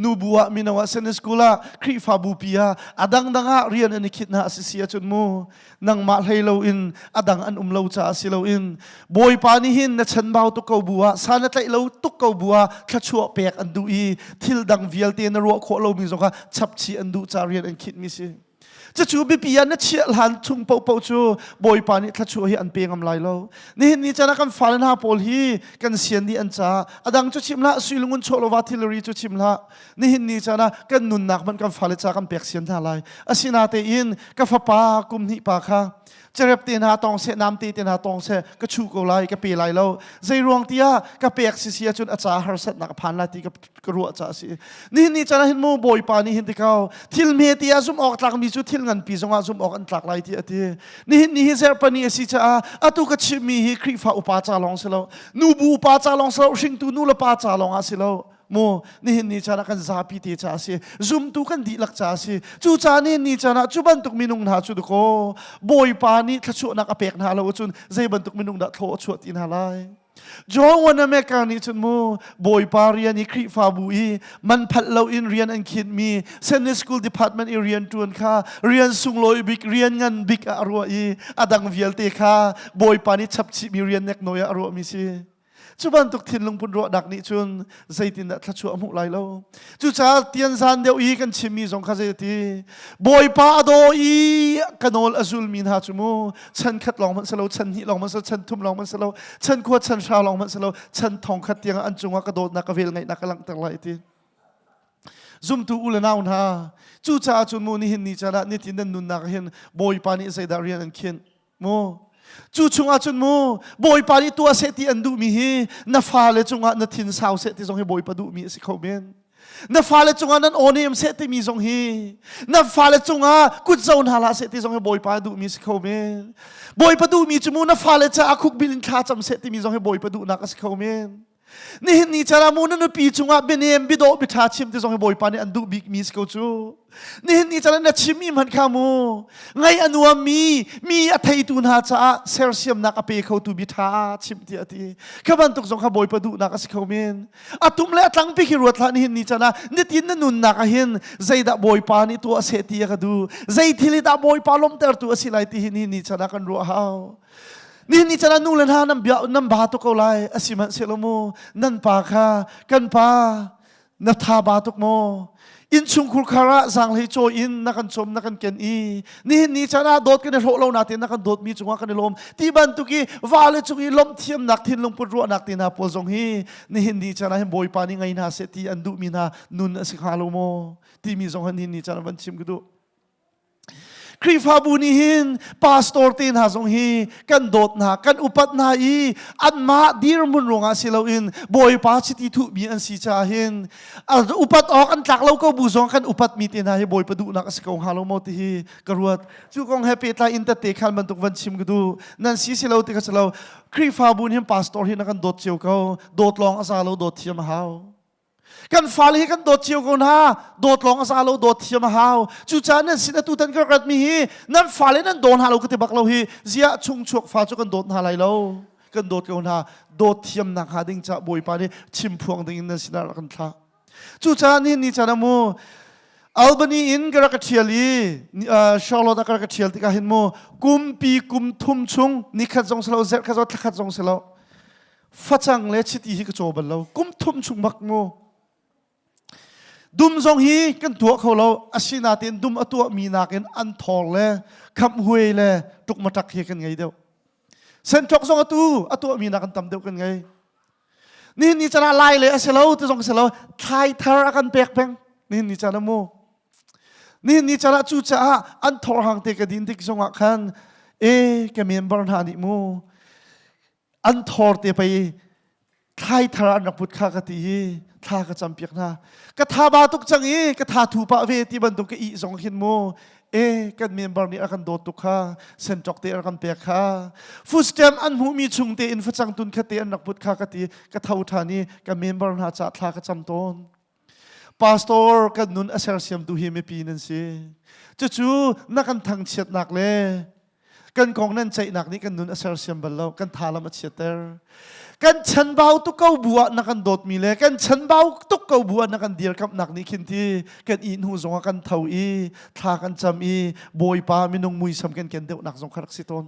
นูบัวมินาวเซนสกุลาครีฟาบูปียอดังดังเรียนอันนี้คิดน่าเสียจนมูนังมาให้เราอินอดังอันเราจ่าสิเราอินบอยปานี่หินนัชนบ่าวตุกเกาบัวสานใจเราตุกเกาบัวขชัวเปียกอันดูอีทิลดังเวียลเตนรัวโคเรามีสงค่ะชับชีอันดูจ่าเรียนอันคิดมิสิจะชูบิปียนัชเชียหลานทุ่งเป่าชูบอยปานี่ทัชชัวให้อันเปียงอำไลเรานี่จะนักกันฟันหาโพลฮีกันเสียนดีอันจ้าอดังจุชิมละสุยลุงุนโชโลวาทิลรีจุชิมละนี่จะนักกันนุนนักมันกันฟันจ้ากันเปียกเสียนท่าไรอาศินาเตอินกันฟ้าปากุมนิปาค่ะจะเรียบเตียนหาตองเสน้ำตีเตียนหาตองเสก็ชูกไลก็เปียไลเราใจรวงเตียก็เปียกเสียจนอาจารย์ฮาร์สัตนักพันลาตีก็รัวจ้าสินี่จะนักเห็นโมบอยปานี่เห็นที่เขาทิลเมเตียซุ่มออกจากมีจุดทิลเงินปีสงอาซุ่มออกอันจากไลที่นี่เซอร์ปนี่สิจ้าอาตุกชิมีฮิครีฟ้าอุปาจาลองสิเรานูบูอุปาจาลองสิเราชิงตูนูละปาจาลองอาสิเราโมนี่จะนักกันซาพิเตจ้าสิซุ่มตุกันดีลักจ้าสิจูจ้านี่จะนักจุบันตุกมินุงหาจุดโคบอยปานี่ทัชวนักอเปกหาเราจุนใจบันตุกมินุงดัดโถชวดอินหาไลจอวันนั้นแม่การนี้จุนโมบอยปารียนี่ครีฟาบุยมันพัดเราอินเรียนอันคิดมีเซนนิสคูลดีพาร์ตเมนต์เรียนตัวนข้าเรียนสุงลอยบิกเรียนเงินบิกอรัวอีอดังเวียลเตข้าบอยปานี่ชับชิมีเรียนเน็กน้อยอรัวมิสิ จุบันตุกทินลงปุ่นรัวดักนี่จุนใจตินดัดทัชชัวมุกไหลแล้วจู่จ้าเตียนซานเดียวอีกันชิมมีสองข้าเจตีบอยป้าโดอีกันโอลอซูลมินหาจุมูฉันคัดลองมันสโลฉันหิลองมันสโลฉันทุ่มลองมันสโลฉันขวดฉันชาลองมันสโลฉันทองคัดเตียงอันจุงว่ากระโดดนักเวลไงนักกำลังตั้งไหลตีซุ่มตูอุลนาวนะจู่จ้าจุนมูนี่เห็นนี่จ้าละนี่ที่นั่นนุนนักเห็นบอยป้านี่ใส่ดารียนอันเขียนโมจู่ชงอาจุนโมบอยปานีตัวเสติอันดูมีฮีนาฟาเลจงอานาทินสาวเสติจงให้บอยปาดูมีสิเขาเมนนาฟาเลจงอานั้นโอเนียมเสติมีจงฮีนาฟาเลจงอากุดเจ้าหน้าละเสติจงให้บอยปาดูมีสิเขาเมนบอยปาดูมีจมูนาฟาเลจะอาคุกบิลินคาจำเสติมีจงให้บอยปาดูนักสิเขาเมนนี่จารามูนันปีจงอาเบเนมบิโดบิทาชิมที่จงให้บอยปานีอันดูบิกมีสิเขาจูนี่จารานาชิมีมันขามูไงอนุอามีอัฐิตุนหาจ้าเซลเซียมนักอเปเขาตูบิทาชิมที่อติขบันตุกจงขบอยปะดูนักสิเขาเมนอาตุมเละตั้งปีกิรวดละนี่จารานี่ทินนันนุนนักเห็นใจดาบอยปานี่ตัวเสตียกดูใจทิลิดาบอยปาลมเตอร์ตัวสิไลที่นี่จารากันรัวฮาวนี่จารานูเลนหาน้ำบาตุกเอาไลอสิมันเซลโมนั่นปาค่ะกันปานัทาบาตุกโมอินชุงคุคาระสังเลยโจอินนักชมนักเกณฑ์อีนี่ชนะโดดกันในโลกเราหนาเตียนนักโดดมีจงว่ากันในลมที่บันตุกีวาเลจงอีลมเทียมนักทินลงปุ่นรัวนักเตียนหาปวดจงฮีนี่ชนะเห็นบอยปานี่ไงนาเสตีอันดุมีนานุนสิขาโลโมที่มีจงหันนี่ชนะบันชิมกุดูครีฟาบูนีหินปาสตอร์ตีนหาสงฮีกันโดดนากันอุปัตนาอีอันมาดีรมุนรงอาศิลาอินบอยปาชิติทุบีอันสีจาหินอุปัตออกอันตักเราก็บูซองกันอุปัตมีเตนาให้บอยปะดูนักสกองฮาโลโมติฮีกรวดจู่กองแฮปปี้ตาอินเตเตคันมันตุกวันชิมกดูนั่นสีศิลาติกัสลาครีฟาบูนีหินปาสตอร์หินนักันโดดเจียวเขาโดดลองอาซาเราโดดเทียมฮาวกันฟาลีกันโดดเชียวกันฮะโดดลองอาซาเราโดดเทียมหาวจู่จ้านั่นสินะตุตันก็รัดมีฮีนั่นฟาลีนั่นโดนหาเราก็เตบักเราฮีเสียชุงชกฟ้าจุกันโดดหาไรเรากันโดดกันฮะโดดเทียมนักหาดิ่งจะบอยปานีชิมพวงดิ่งนั่นสินะรักันท่าจู่จ้านี่จ้านะโมอัลบานีอินกระกเทียลีชาร์ลอตกระกเทียลที่กาเห็นโมกุมปีกุมทุ่มชุงนี่ขัดจงสลาวเซขัดจงทักขัดจงสลาวฟัดจังเลชิตีฮิกโจบันเรากุมทุ่มชุงบักโมดุมจงฮีกันตัวเขาเราอาศินาเตียนดุมอตัวมีนากันอันทอลเลยคำหวยเลยตุกมาตักเฮกันไงเดียวเส้นจกจงอตัวมีนากันตำเดียวกันไงนี่จะละลายเลยอาศิลาตัวจงอาศิลาไทยทารักันเปียกแปงนี่จะละโมนี่จะละจู่จ้าอันทอลหางเตกดินที่จงอ่ะคันแกเมียนบาร์นานิโมอันทอลเตไปไทยทารันนักพุทธข้ากตีท่ากระจำเปียกหน้ากระทาบาตุกจังกระทาถูปะเวทีบันตุกอีสองขินโมกันเมียนบาร์นี้อากันโดตุกข้าเส้นจอกเตอากันเปียกข้าฟุตสเต็มอันหูมีชุงเตอินฟจังตุนคเตอันนักพุทธข้ากตีกระทาอุทานีกันเมียนบาร์นาจัดท่ากระจำต้นพาสตอร์กันนุนอาเซอร์เซียมดูเฮมิปีนั่นสิจู่นักกันทางเฉียดหนักเลยกันกองนั่นใจหนักนี้กันนุนอาเซอร์เซียมบัลเรากันทาลามาเฉียดเตอร์กันฉันเบาตุกเกาบัวนักกันโดดมีเลยกันฉันเบาตุกเกาบัวนักกันเดียร์กับนักนี้คินที่กันอินหูสงกันเท่าทากันจำบอยปามินงมุยสำกันเดียวนักสงครักสิตน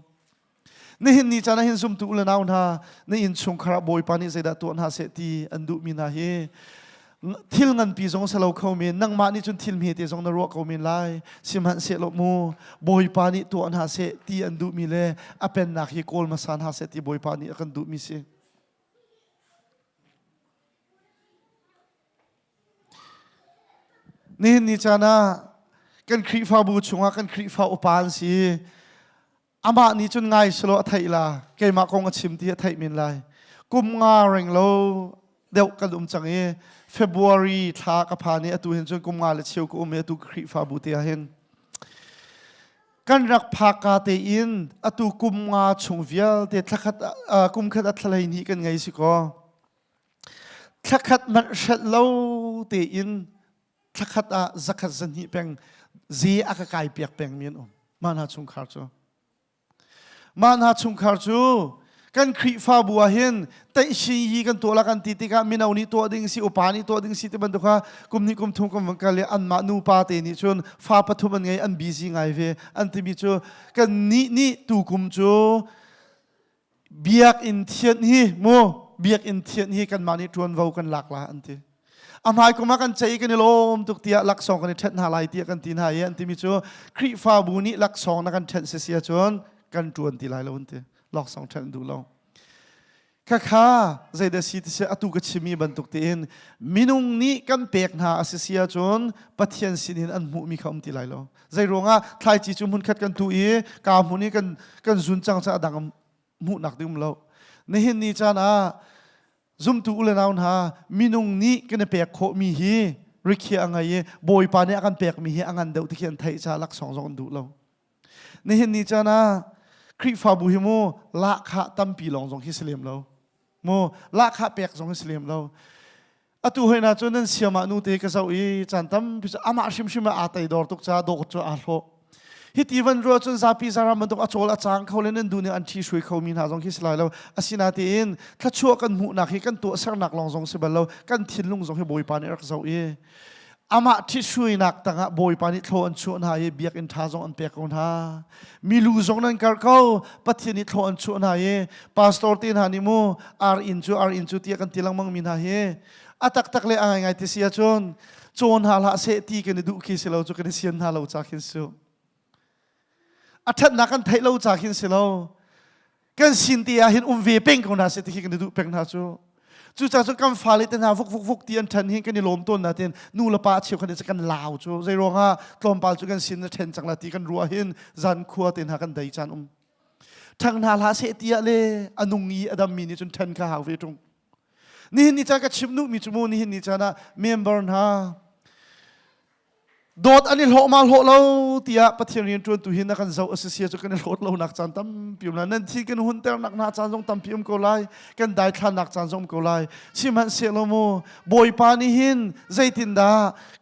นี่เห็นนี่จะน่าเห็นซุ่มตุลนาวนะนี่อินสงคราบอยปานี่ใจดัตัวน่าเสตีอันดุมีนาเฮทิลเงินปีสงสลาวเขาเมนนั่งมานี่จนทิลเมตสงนรกเขาเมนไล่สิมันเสลมูบอยปานี่ตัวน่าเสตีอันดุมีเลยอเป็นนักฮิโกลมาสานหาเสตีบอยปานี่อันดุมีเสนี่จานะกันครีฟ้าบูชงกันครีฟ้าอุปานสีอามานี่จนไงสโลไทยละเกมาคงชิมที่ไทยมินไลกุมงาเริงโลเดี๋ยวกันจังเฟบรุรีทากพานี่ตัวเห็นจนกุมงาเลเชียวกุมตัวครีฟ้าบูเตียเห็นกันรักพากาเตอินตัวกุมงาชงเวียลเตทักขัดกุมขัดอัตลัยนี้กันไงสิก็ทักขัดมันเฉลาเตอินทักขัดจักรจันฮิเป็งจีอากาศเปียกเป็งมีนมันหาชุงคาร์จูมันหาชุงคาร์จูกันครีฟ้าบัวเห็นแต่ชียีกันตัวละกันติดกันมินาวนี่ตัวดิ่งสิอุปานี่ตัวดิ่งสิที่บันทุกข้ากุมนี่กุมทุ่งกุมวังกาลีอันมานูปาเตนี่ชนฟ้าปฐุมันไงอันบีซีไงเวอันที่มีจูกันนี่ตูกุมจูเบียกอินเทียนฮีโม เบียกอินเทียนฮีกันมานิทวนวกันหลักละอันที่อำหายก็มากันใจกันลมตุกเตียหลักสองกันเท็ดหาลายเตียกันตีนหายอันที่มีชัวครีฟ้าบุญนี่หลักสองนักกันเท็ดเสียจวนกันจวนตีลายแล้วอันที่หลักสองเท็ดดูเราข้าใจเดสิที่เสียอตุกชิมีบรรทุกเตียนมินุงนี้กันเปียกหาเสียจวนปัทยันสินินอันมุมีคำตีลายแล้วใจรวงอ่ะทายจีจุมุนขัดกันตุยกามุนี้กันจุนจังจะดังมุนักดิมเราในเห็นนี้จ้านะซุ่มตูอุลนาวน์ฮะมินุงนี้กันเปียกโคมีฮีริคีอังไงบอยปานเนี่ยกันเปียกมีฮีอังอันเดียวที่เขียนไทยจ้าลักสองดูเราในเห็นนี้จ้านะคริฟาบุฮิโมละขะตั้มปีหลงสองฮิสเลมเราโมละขะเปียกสองฮิสเลมเราอตุเฮน่าจนนั้นเสียมานูเตกเจ้าอีจันตั้มพิจอามาชิมอาตัยดอร์ตุกจ้าดอกจ้าอาโลฮิตีวันรัวจนซาปีซารามันต้องอโจลอาจางเขาเล่นดูเนี่ยอันที่ช่วยเขามีหาสองฮิสไลเราอาศินาเตียนถ้าชั่วกันหูหนักให้กันตัวสักหนักลองสองสิบเรากันทิ้งลุงสองให้บอยปานิรักเจ้าอีอามาที่ช่วยหนักต่างบอยปานิโทอันชั่วหายเบียกอินทาจงอันเปียกคนหามีลูจงนั้นการเขาปัจจุบันโทอันชั่วหายพาสตอร์ตีนหานิโมอาร์อินจูเตียกันตีลังมังมินหายอาตักเลยอะไรที่เสียจนโจนหาละเสตีกันดูคิดเสียเราจุกันเสียนหาเราจากคิดเสียอาทัดนักกันไทยเราจากคิดเสียเรากันสินตีอาเห็นเวเป่งคนหาเสตีกันดูเป่งหาจูจากจุกันฟ้าเลยแต่หาฟุกเตียนทันเห็นกันในลมต้นนะเตียนนูละป้าเชียวกันจะกันลาวจูใจร้องฮะตอมปาลจูกันสินเทนจังละตีกันรัวเห็นจันขัวเตียนหากันได้จันทั้งนาลาเสตีเลยอนุงีอดัมมีนี่จนเทนข้าหาเวตรงนี่จ้าก็ชิมนุมีจมูกนี่จ้านะเมมเบอร์นะโดดอันนี้โหมาโหเราที่อ่ะปัจจัยนี้จวนตุหินนักการเจ้าอาศัยจุกันโหเรานักจันตั้มพิมพ์นั้นที่กันหุ่นเตอร์นักจันทร์ตั้มพิมพ์ก็ไล่กันได้ทานนักจันทร์ก็ไล่ชิมันเสลโมบอยปานิหินใจตินดา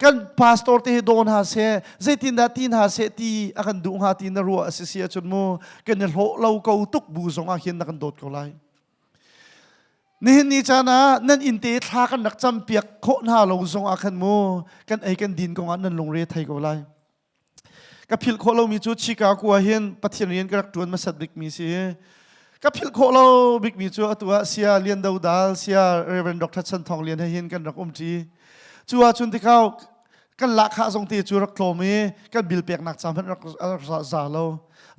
กันพาสตอร์ที่โดนหาเสใจตินดาตีนหาเสตีอากันดูหาตีนรัวอาศัยจุดโมกันโหเราเกาตุกบูสงอาหินนักการโดดก็ไล่นี่จ้านะนั่นอินเตทากันนักจำเปียกโคหน้าลงทรงอาคันโมกันไอกันดินกงอันนั้นลงเรไทยก็ไล่กับพิลโคเรามีจุดชิกากัวเห็นปัทยาเรียนกระตุ้นมาสัตว์บิกมีเสียกับพิลโคเราบิกมีจุดตัวเสียเรียนดาวดาลเสียเรเวนดรชันทองเรียนให้เห็นกันรักจีจัวจุนที่เขากันลักขาทรงตีจุรักโคลมีกันบิลเปียกนักจำให้รักษาเรา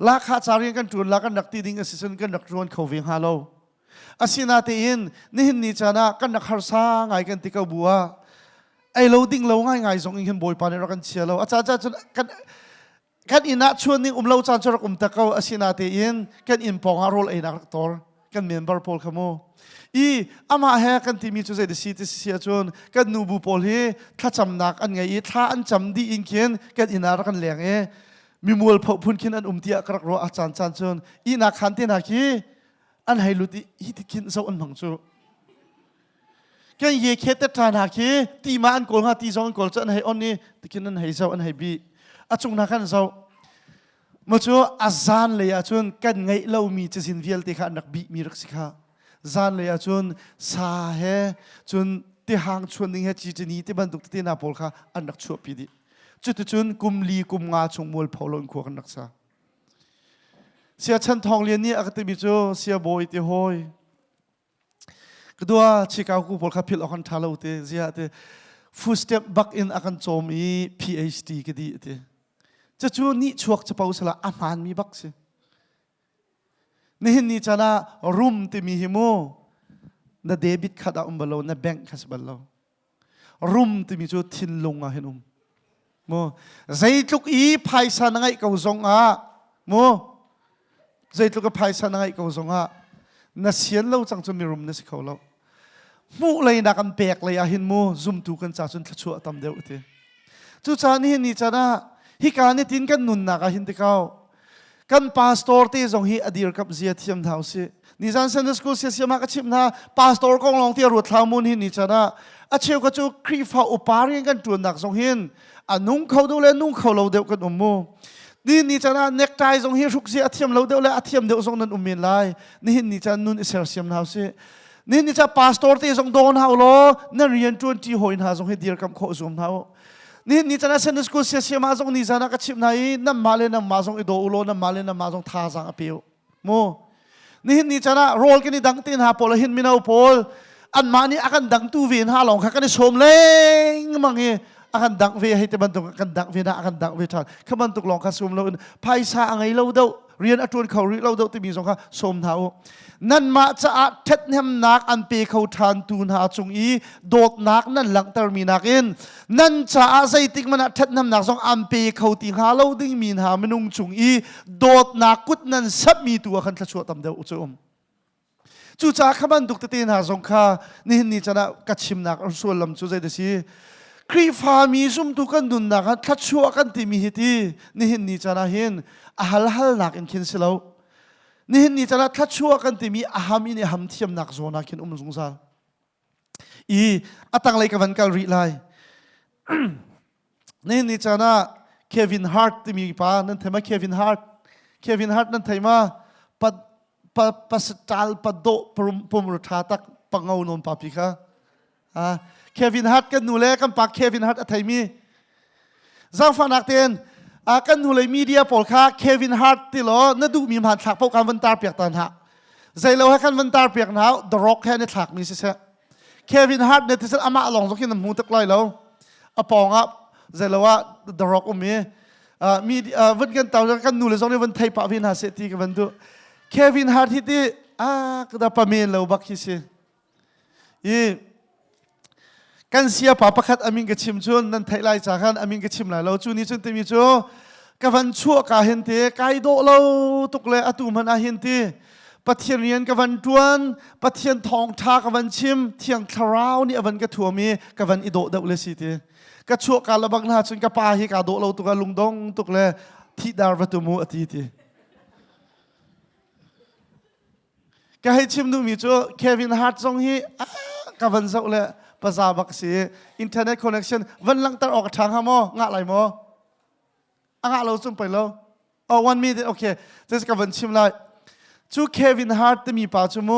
ลักขาจารีกันจุนลักกันนักตีดิ้งอสิสันกันนักจวนเขาเวียงฮาเราอาศินาเตียนนี่นี่จ้านะกันนักฮาร์ซ่าไงกันติกาบัวไอ้เราดิ้งเราง่ายๆส่งอินกันบ่อยปานในรักกันเชียเราอาจารย์กันอินะชวนนี่เราจานจรักตะเกาอาศินาเตียนกันอินปองอารมณ์ไอ้นักตอร์กันเมมเบอร์พอลขโมอามาแฮกันที่มีจุดใจเดสิที่เสียจนกันนูบูพอลเฮถ้าจำนักอันไงถ้าอันจำดีอินเขียนกันอินารักกันเหลียงมีมวลพอพุ่นขินอันเตียกรักรออาจารย์จานจนนักขันเตนักฮีอันให้รู้ที่ฮิตกินเจ้าอันบังจูกันเยเคตตานาคีตีมาอันโกลฮะตีจงอันโกลจะอันให้อันนี้ติกินอันให้เจ้าอันให้บีอาจงนักกันเจ้ามาจูอาจารย์เลยอาจนกันไงเรามีจะสินเวียลที่ข้านักบีมีรักสิกาจานเลยอาจนสาเหจนที่ห่างชวนนิ่งเหตุจีนี้ที่บรรทุกที่นาโปลค่ะอันนักชั่วปีดีจุดจนกุมลีกุมงาชงมวลพอลนขวกันนักษาเสียชันทองเรียนนี่อาจจะมีโจเสียบอยที่หอยก็ดูว่าชิคากูพอลขับพิลอกันทาราอุเตเสียเตฟูสเต็ปบักอินอากันโจมอี PhD ก็ดีเตจะจูนี่ชวกจะเป่าสละอามันมีบักสินี่นี่จะน่ารุมที่มีหิโมน่าเดบิตขัดอุ้มบอลน่าแบงค์ขัดบอลรุมที่มีโจทินลงอ่ะเห็นโมใจทุกอีภายสานไงเขาส่งอ่ะโมใจทุกภายสานไงเขาส่งอ่ะน่าเสียนเราจังจนมีรุมน่าสิเขาเรามูเลยนักกันแปลกเลยอ่ะเห็นโมซุ่มตูกันจากจนทะชัวตามเดียวเถอะจู่จานี่นี่จะน่าฮิการนี่ทิ้งกันนุนนักเห็นที่เขากันพาสตอร์ที่ส่งฮีอดีร์กับเสียเทียมเท้าสินี่จันเซนสกูลเสียมากชิมนะพาสตอร์กองลงที่รวดทามุนหินนี่จะน่าอาเชียวก็จูครีฟ้าอุปารีกันจวนนักส่งหินนุ่งเขาดูแลนุ่งเขาเราเดียวกันมูนี่จะน่าเน็กไทส่งฮีรุกเสียเทียมเราเดียวแลเทียมเดียวส่งนั้นมินไลนี่จะนุ่นอิสราเอลเท้าสินี่จะพาสตอร์ที่ส่งโดนเท้าโลนั่นเรียนจวนที่หอยนาส่งฮีเดียร์กับโคซุมเท้านี่จะน่าเซนสกูลเสียมาส่งนี่จะน่าก็ชิมไหนนั่นมาเลยนั่นมาส่งอิโดอุโลนั่นมาเลยนั่นมาส่งท่าสังอภิวโม นี่หินนี่ชนะโรลกันนี่ดังตีนหาพอลหินมินาพอลอันมานี่อากันดังตูวินหาหลงกันนี่ชมเล้งมังเงอากันดังเวให้แต่บันตุกอากันดังเวนะอากันดังเวทันขบันตุกลองคัสมเราภายซาไงเราเดาเรียนอัตวนเขาเรียเราเดาที่มีสองข้าชมเท้านั่นมาจะอาเท็ดเนมนักอันเปเขาทานตูนหาจงอีโดดนักนั่นหลังตรมีนักเองนั่นจะอาศัยติกมันเท็ดเนมนักสองอันเปเขาติงหาเราดิ้งมีนหามนุงจงอีโดดนักกุดนั่นสับมีตัวขันทะชัวตำเดียวอุจอมจู่จ้าขบันตุกตะเตนหาสงข้านี่นี่จะนะกัดชิมนักอันส่วนลำจู่ใจเดซีครีฟามีซุ่มตุกันดุนนักทัดชัวกันติมีฮิตีนี่นี่จะนะเห็นอาฮัลฮัลนักอินคินสิเลานี่นี่จะนะทัดชัวกันติมีอาฮามินี่ฮัมเทียมนักโซนักคินสงสารอัตังไลกับวันกัลรีไลนี่จะนะเควินฮาร์ตติมีป้านั่นเทมาเควินฮาร์ตนั่นเทมาปัสตัลปัดโดปมรุธาตักปังเอานนปาปิค่ะเควินฮาร์ตกันนูเล่กันปักเควินฮาร์ตอะไรมีจ้างฟังนักเต้นกันนูเล่มีเดียปอลค่ะเควินฮาร์ตติโลนั่นดูมีมันถักพวกการวันตาเปียกตันฮะใจเราให้กันวันตาเปียกหนาวดร็อกแค่ในถักมีเสียเควินฮาร์ตเนี่ยที่สุดอามาลองสักทีน้ำมูตะกลอยแล้วปองใจเราว่าดร็อกมีวันกันเต่ากันนูเล่สองเนี่ยวันไทยปะวินหาเศรษฐีกันวันดูเควินฮาร์ทที่ก็ได้ประเมินเราบักที่สิกันเสียป่าประคัดอามินกับชิมจุนนั่นไทยไล่จากกันอามินกับชิมหลายเราจุนี่จุนเตมีจูกับวันชั่วกาเห็นเตะกายโดเราตุกเลยอตุมันอาเห็นเตะปะเทียนเรียนกับวันจวนปะเทียนทองทากับวันชิมเทียงคาราวนี่วันกับถั่วมีกับวันอิโดเดาเลยสิเตะกับชั่วกาละบังนาจุนกับปาฮิกาโดเราตุกลุงดงตุกเลยที่ดารวัตุมูอติเตก็ให้ชิมดูมีจูเควินฮาร์ตทรงฮีกับวันเสาร์เลยภาษาบักสีอินเทอร์เน็ตคอนเนคชั่นวันหลังตัดออกทางฮะโมงะอะไรโมงะเราสุ่มไปแล้ววันมีโอเคจะกับวันชิมเลยจูเควินฮาร์ตมีป่าจูโม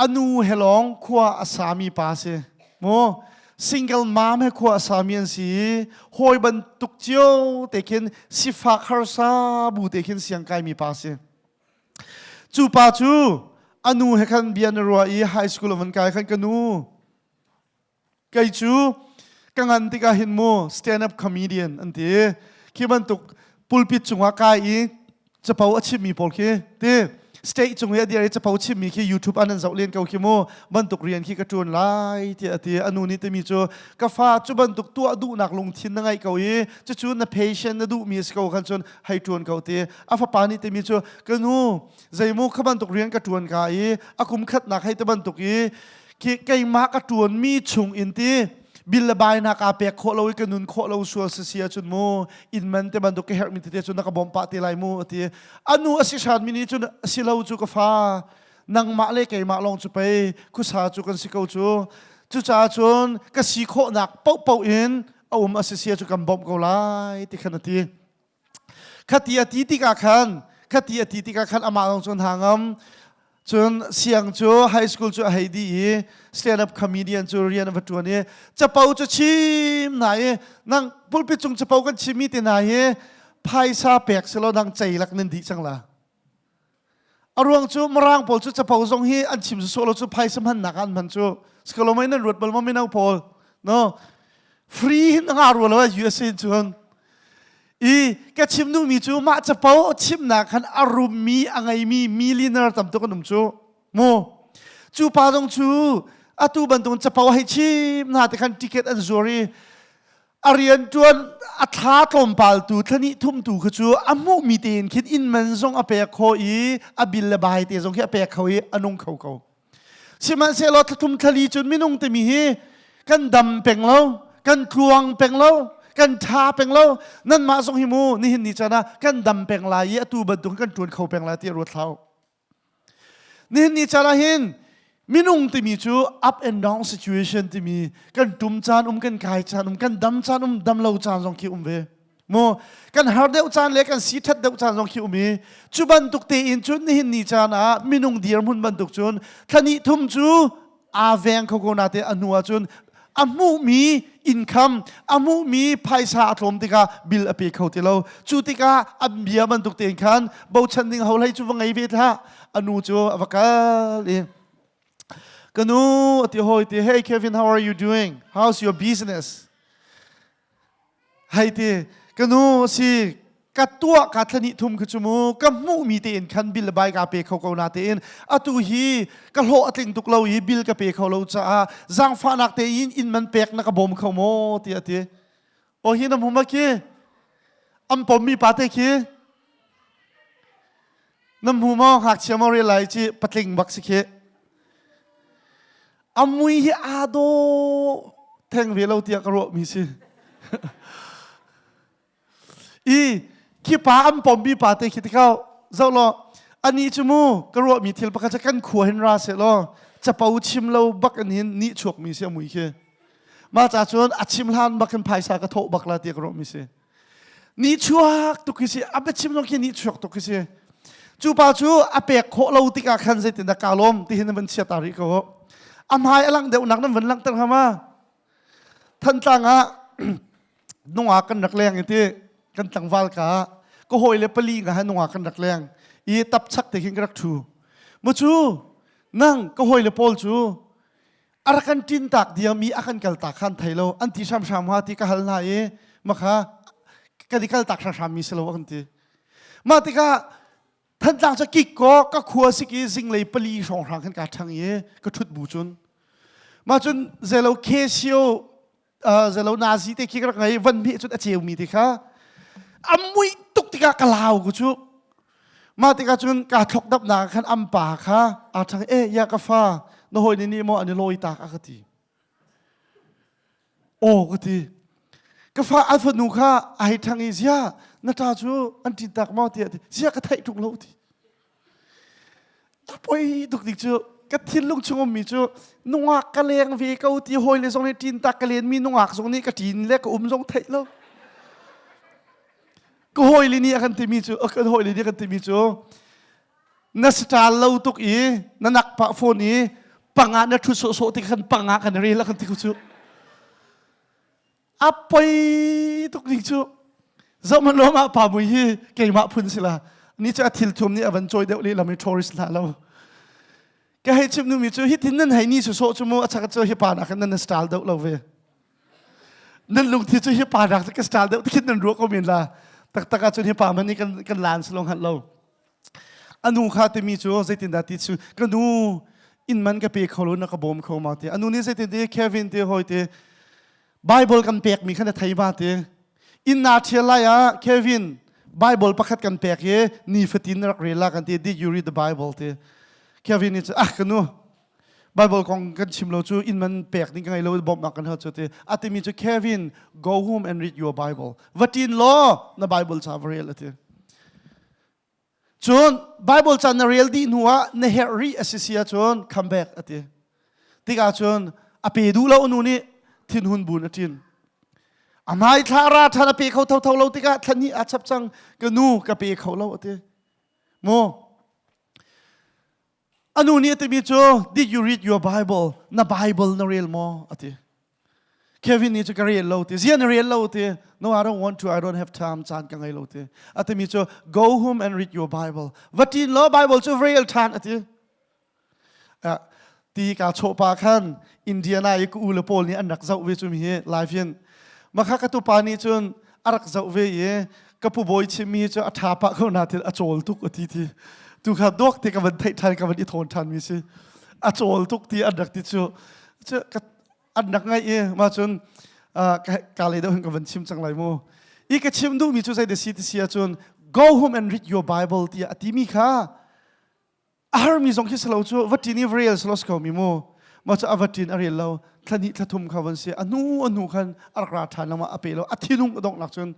อนูเฮลองขวาอาสามีป่าเสโมซิงเกิลมาให้ขวาอาสามีอันสีหอยบันตุกเจียวแต่เข็นสิฟักฮาร์ซาบูแต่เข็นเสียงไก่มีป่าเสจูป่าจูอนูให้ขันเบียนรัวอีไฮสคูลวันไก่ขันกันนูไก่จูกังอันติกาหินโมสแตนด์อัพคอมเมดี้อันที่คิดมันตุกปุลปิดจงว่าไก่จะเป่าอาชีพมีพอลเคเต้สเตย์จงเดียร์จะเป่าอาชีพมีแค่ยูทูบอันนั้นจะเรียนเก่าคิโมบันตุกเรียนขี้กระจวนไล่ที่อนูนี่จะมีจูกาฟ้าจูบันตุกตัวดูหนักลงทิ้งยังไงเก่าจะจูนเพชนดูมีสเก่าขันจนให้จวนเก่าเต้อาฟ้าปานี่จะมีจูกันนูใจมูขบันตุกเรียนกระจวนไก่อาคุมขัดหนักให้ตะบันตุกขี้ไก่มากระจวนมีชงอินทีบิลลบายนักอาเปียกโคเราอีกนุนโคเราชัวเสียจนโมอินมันเตบันตุกเฮร์มิตเตจนนักบอมปะตีไลมูตีอนุอสิชาดมินิจนสิเราจูกฟ้านังมาเล็กไก่มาลองจูไปคุสาจูกันสิเขาจูจ่าจนก็สิโคหนักเป่าอินเอาอสิเสียจูกันบอมเกาไลที่ขนาดที่ขัดตีอติกาขันอามาลองจนหางจนเสียงจูไฮสคูลจูไฮดีสแตนด์อัพคอมเมดี้จูเรียนวัตถุนี้จะเป่าจะชิมไหนนั่งพูดไปจงจะเป่ากันชิมีแต่ไหนไพ่ซาเปียกเสร็จแล้วนั่งใจรักนินดีจังละอารมณ์จูมร่างพอลจูจะเป่าทรงฮีอันชิมสุโซเราจูไพ่สมันหนักอันมันจูสกลไม่นั่นรถบอลมันไม่นั่งพอลเนาะฟรีนั่งอารมณ์เลยว่า USA จวนแกชิมดูมีจูมาจะเป่าชิมหนักขันอารมณ์มีอะไรมีมิลลิเนอร์ตำตัวกันหนุ่มจูโมจูปาตรงจูอาตูบันตรงจะเป่าให้ชิมนาแต่ขันติเกตอันจอรีอาเรียนจวนอัฐาตลมปาลตูท่านี้ทุ่มตูขจูอามุมีเตนคิดอินมันทรงอเปียโคอาบิลละบายเตทรงแค่อเปียเขาอนุงเขาชิมันเซลอทุ่มทะลีจนไม่นุ่งแต่มีกันดำเป่งเล่ากันคลวงเป่งเล่ากันทาเป่งเล่านั่นมาทรงหิมูนี่เห็นนี่จ้านะกันดำเป่งลายอาตูบันตรงกันจวนเขาเป่งลายที่รถเท้านี่เห็นนี่จ้านะเห็นมินุ่งที่มีจู up and down situation ที่มีกันดุมจานกันกายจานกันดำจานดำเหลาจานทรงคิวเวโมกันหาเดวจานเล็กกันสีทัดเดวจานทรงคิวมีจูบันตุกเตอินจุนนี่เห็นนี่จานะมินุ่งเดียร์มุนบันตุกจุนท่านี้ทุ่มจูอาเวงเขาโกนาเตอนัวจุน อามูมีอินคัมอามูมีไพศาลลมติกาบิลอเปเขาติเราจูติกาอัมเบียมันตุกเตียนขันบ่าวชันดิงเขาเลยจูวังไงเวทละอนุจูอวกาลกันนูติโฮติ Hey Kevin how are you doing how's your business ให้ติกันนูสิกัดตัวกัดนิทุมคือจมูกก็มูมีเตียนขันบิลใบกาเปเขาเกานาเตียนอตุฮีก็โหอติงตุกเราฮีบิลกาเปเขาเราจ้าจังฟ้านักเตียนอินมันเป็กนักบ่มเขาโมเตียตีโอ้ฮีน้ำผมมาคีอันผมมีปาเตคีน้ำหูมองหักเชียมาเรียลไลจีปัตลิงบักสิคีอามุยอาโดแทงเวลาเตียกระโดมีสิอีขี้ปาอันปอมบีปาเตคิดเขาเจ้าล้ออันนี้จมูกระโดมีทิลปะกะจะกันขัวเห็นราเสล้อจะเป่าชิมเราบักอันนี้นี่ฉกมีเสียมุยเคมาจากชวนอัดชิมลานบักกันภายสากระโถบักลาเตียกระโดมีเสียนี่ฉกตุกิสิอับชิมน้องแค่นี่ฉกตุกิสิจูปาจูอเปกโคเราติกาคันเซตินตะกาลมที่เห็นมันเชียตาริโกอำหายอลังเดี๋ยวนักนั้นวันลังตั้งหามาท่านตั้งอ่ะน้องอากันนักแรงอย่างที่กันตั้งวาลกาก็หอยเลปลีกันให้น้องอากันนักแรงอีตับชักแต่หิงรักชูมาจูนั่งก็หอยเลปอลจูอารักันจินตักเดียวมีอากันกัลตักขันไทยเราอันที่ชามฮาที่กะฮัลนาเอมาค่ะกันที่กัลตักชามมีสโลกันที่มาที่กะท่านต่างจากกิกก็ขัวสิกิสิงเลยปลีสองทางกันการทางเย่ก็ทุดบูจุนมาจนเจเราเคซิโอเจเรานาซีเตคิกรักไงวันมีจุดอเจียวมีที่ค่ะอัมมุยตุกติกากะลาวกูชุมาติกาจนการทกดับหนาขันอัมป่าค่ะอาทางยากาฟ้าโนโฮยนี่โมอันนี้ลอยตากากติโอ้กติกาฟ้าอัลฟานูค่ะไอทางอิเซียนาตาจูอันจินตักมาเตียดิเสียกระไทยทุกโลดีปอยตุกดิจูกระทินลุงชงมีจูนวกกะเลงวีเกาตีหอยเลยทรงนี้จินตักกะเลนมีนวกทรงนี้กระทินเล็กทรงไทยแล้วก็หอยเลยนี่กันที่มีจูก็หอยเลยนี่กันที่มีจูนัสตาเราตุกอีนักปะโฟนี้ปังงานนัทุโซโซที่กันปังงานกันเรียแล้วกันที่กูจูปอยตุกดิจูzaman lo ma pa mui hi ke ma phun sila ni cha thil thum ni avan choi deuh li lami tourist la lo ka he chim nu mi chu hi tin nan hai ni so chu mo acha ka chu hi pa na kan nan style deuh lo ve nan lung thi chu hi pa rak ka style deuh tin nan ro ko min la tak taka chu hi pa man ni kan lan slong han lo anu kha te mi chu zaitin da ti chu ka nu in man ka pe kholo na ka bom kho ma te anu ni zaitin de Kevin te hoi te Bible kan pek mi khan thai ba te in na thela ya Kevin Bible pakhat kan pek ye ni fatin rak rela kan te did you read the Bible te Kevin it's kanu Bible kong kan chimlo chu in man pek ni ngai lo bom na kan ha chu te atimi chu Kevin go home and read your Bible vatin lo na Bible cha reality chun Bible cha na real di nuwa na heri asisia chun come back ate tiga chun ape du lo nu ni thin hun bun atin amai thara thana pe khau thau thau lo tika thani achap chang ka nu ka pe khau lo ate mo anu ni ate mi cho did you read your Bible na Bible na real mo ate Kevin ni cho ka real lo te zian real lo te no I don't want to I don't have time chan ka ngai lo te ate mi cho go home and read your Bible vatin lo Bible cho real than ate ti ka chopa khan Indiana ik u le pol ni anak zau ve chu mi he live yen makha ka tu pani chun arak zau ve ye kapu boy chimi chu athapa ko na thil achol tuk ati thi tu kha dok te ka ban thai than ka ban I thon than mi si achol tuk ti anak ti chu ka anak ngai e ma chun ka le do ka ban chim chang lai mo I ka chim du mi chu sai de si ti sia chun go home and read your Bible ti ati mi kha ar mi zong ki salo chu watini real slos ko mi mo ma cha avatin ariel lo thani thathum khawan se anu khan arakra thanama apelo athinung dong lak chun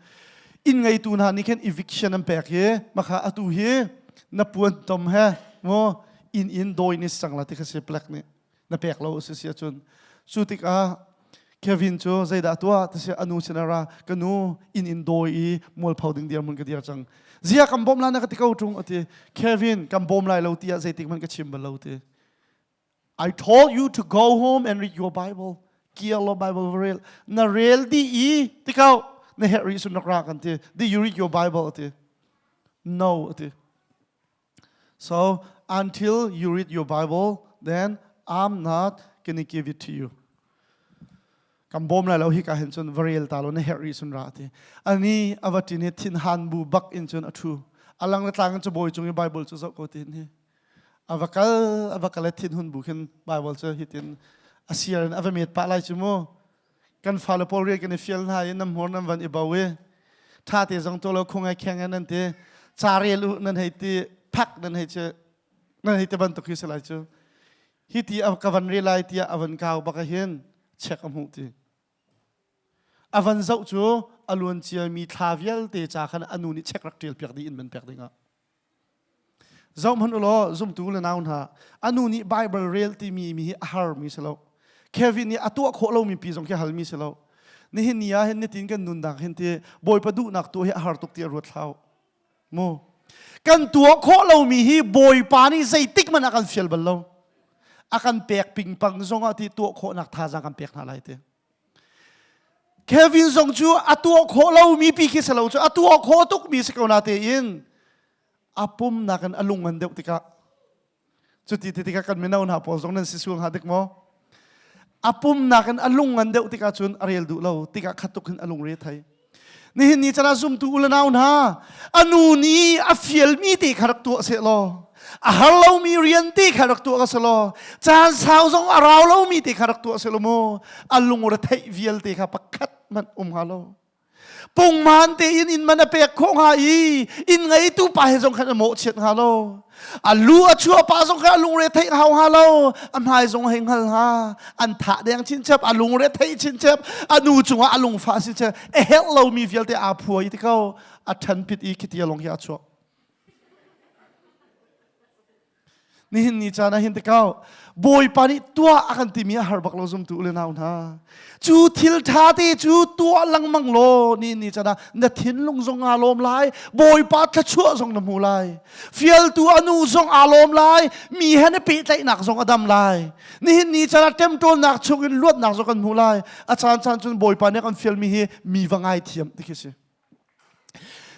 in ngai tu na ni khen eviction am pek ye makha atu hi na puan tom he mo in doi ni sangla ti khase plak ni na pek lo se sia chun sutik a Kevin cho zaida tua ta se anu chinara kanu in doi mol phauding dia mun ka dia chang zia kam bom la na ka tikau tung ati Kevin kam bom lai lo tia zaitik man ka chim lo te I told you to go home and read your Bible. kia lo Bible real na real di tikaw na Harry sun nakrakan ti do you read your Bible ti no ti so until you read your Bible then I'm not gonna give it to you kambom la lo hi ka hen chun real talo na Harry sun ra ti ani awatini thin han bu bak in chun athu alang na tlang chu boy chung Bible chu zo ko tin hi avakal thin hun bu khen Bible chu hitin asian avamet pa lai chu mo kan follow Paul re kan fiel na in nam hor nam van Bawi tha te jong to lo khongai kheng an te chare lu nan hai ti phak nan hai che nan hai te ban to khis lai chu hiti av kavan re lai ti avan kaw ba ka hen check am hu ti avan zau chu alun chia mi thavial te cha khan anu ni check rak tel pek di in men pek dinga zom han ulo zum tu le naun ha anu ni Bible real ti mi har mi selo Kevin ni atu kho lo mi pi jong ke hal mi selo ni hin nia hen ni tin kan nun dak hen te boy padu nak tu he har tuk ti ru thlau mo kan tu kho lo mi hi boy pa ni zai tik man akan fiel bal lo akan pek ping pang zong ati tu kho nak tha jang kan pek na lai te Kevin zong chu atu kho lo mi pi ki selo chu atu kho tuk mi se ko na te in apum na kan alungan deuh tika chuti tika kan menaw na pol zong nan sisuang hadik mo apum na kan alungan deuh tika chun ariel du lo tika khatuk hin alung re thai ni hin ni chana zum tu ulanaw na anu ni afiel mi ti kharak tu se lo a hallo mi rian ti kharak tu ka selo chan sao zong araw lo mi ti kharak tu se lo mo alung re thai viel ti kha pakhat man halo Pung man te in man apek khong ha in ngai tu pa he jong khan mo chet ha lo alu achua pa jong kha lung re thai hau ha lo am hai jong heng hal ha an tha deng chin chap alung re thai chin chap anu chunga alung fa si cha e hello mi vial te a phuai ti ko a than pit I kitia long ya chu ni hin ni chana hin te ko boy pani tua akan timia harbak lo zum tu le naun ha chu thil tha te chu tua lang mang lo ni chana na thin lung zong alom lai boy pa tha chu zong na mu lai fiel tu anu zong alom lai mi han pe tai nak zong adam lai ni hin ni chana tem tol nak chungin luat nak zong kan mu lai a chan chun boy pa ne kan fiel mi hi mi wangai thiam tikise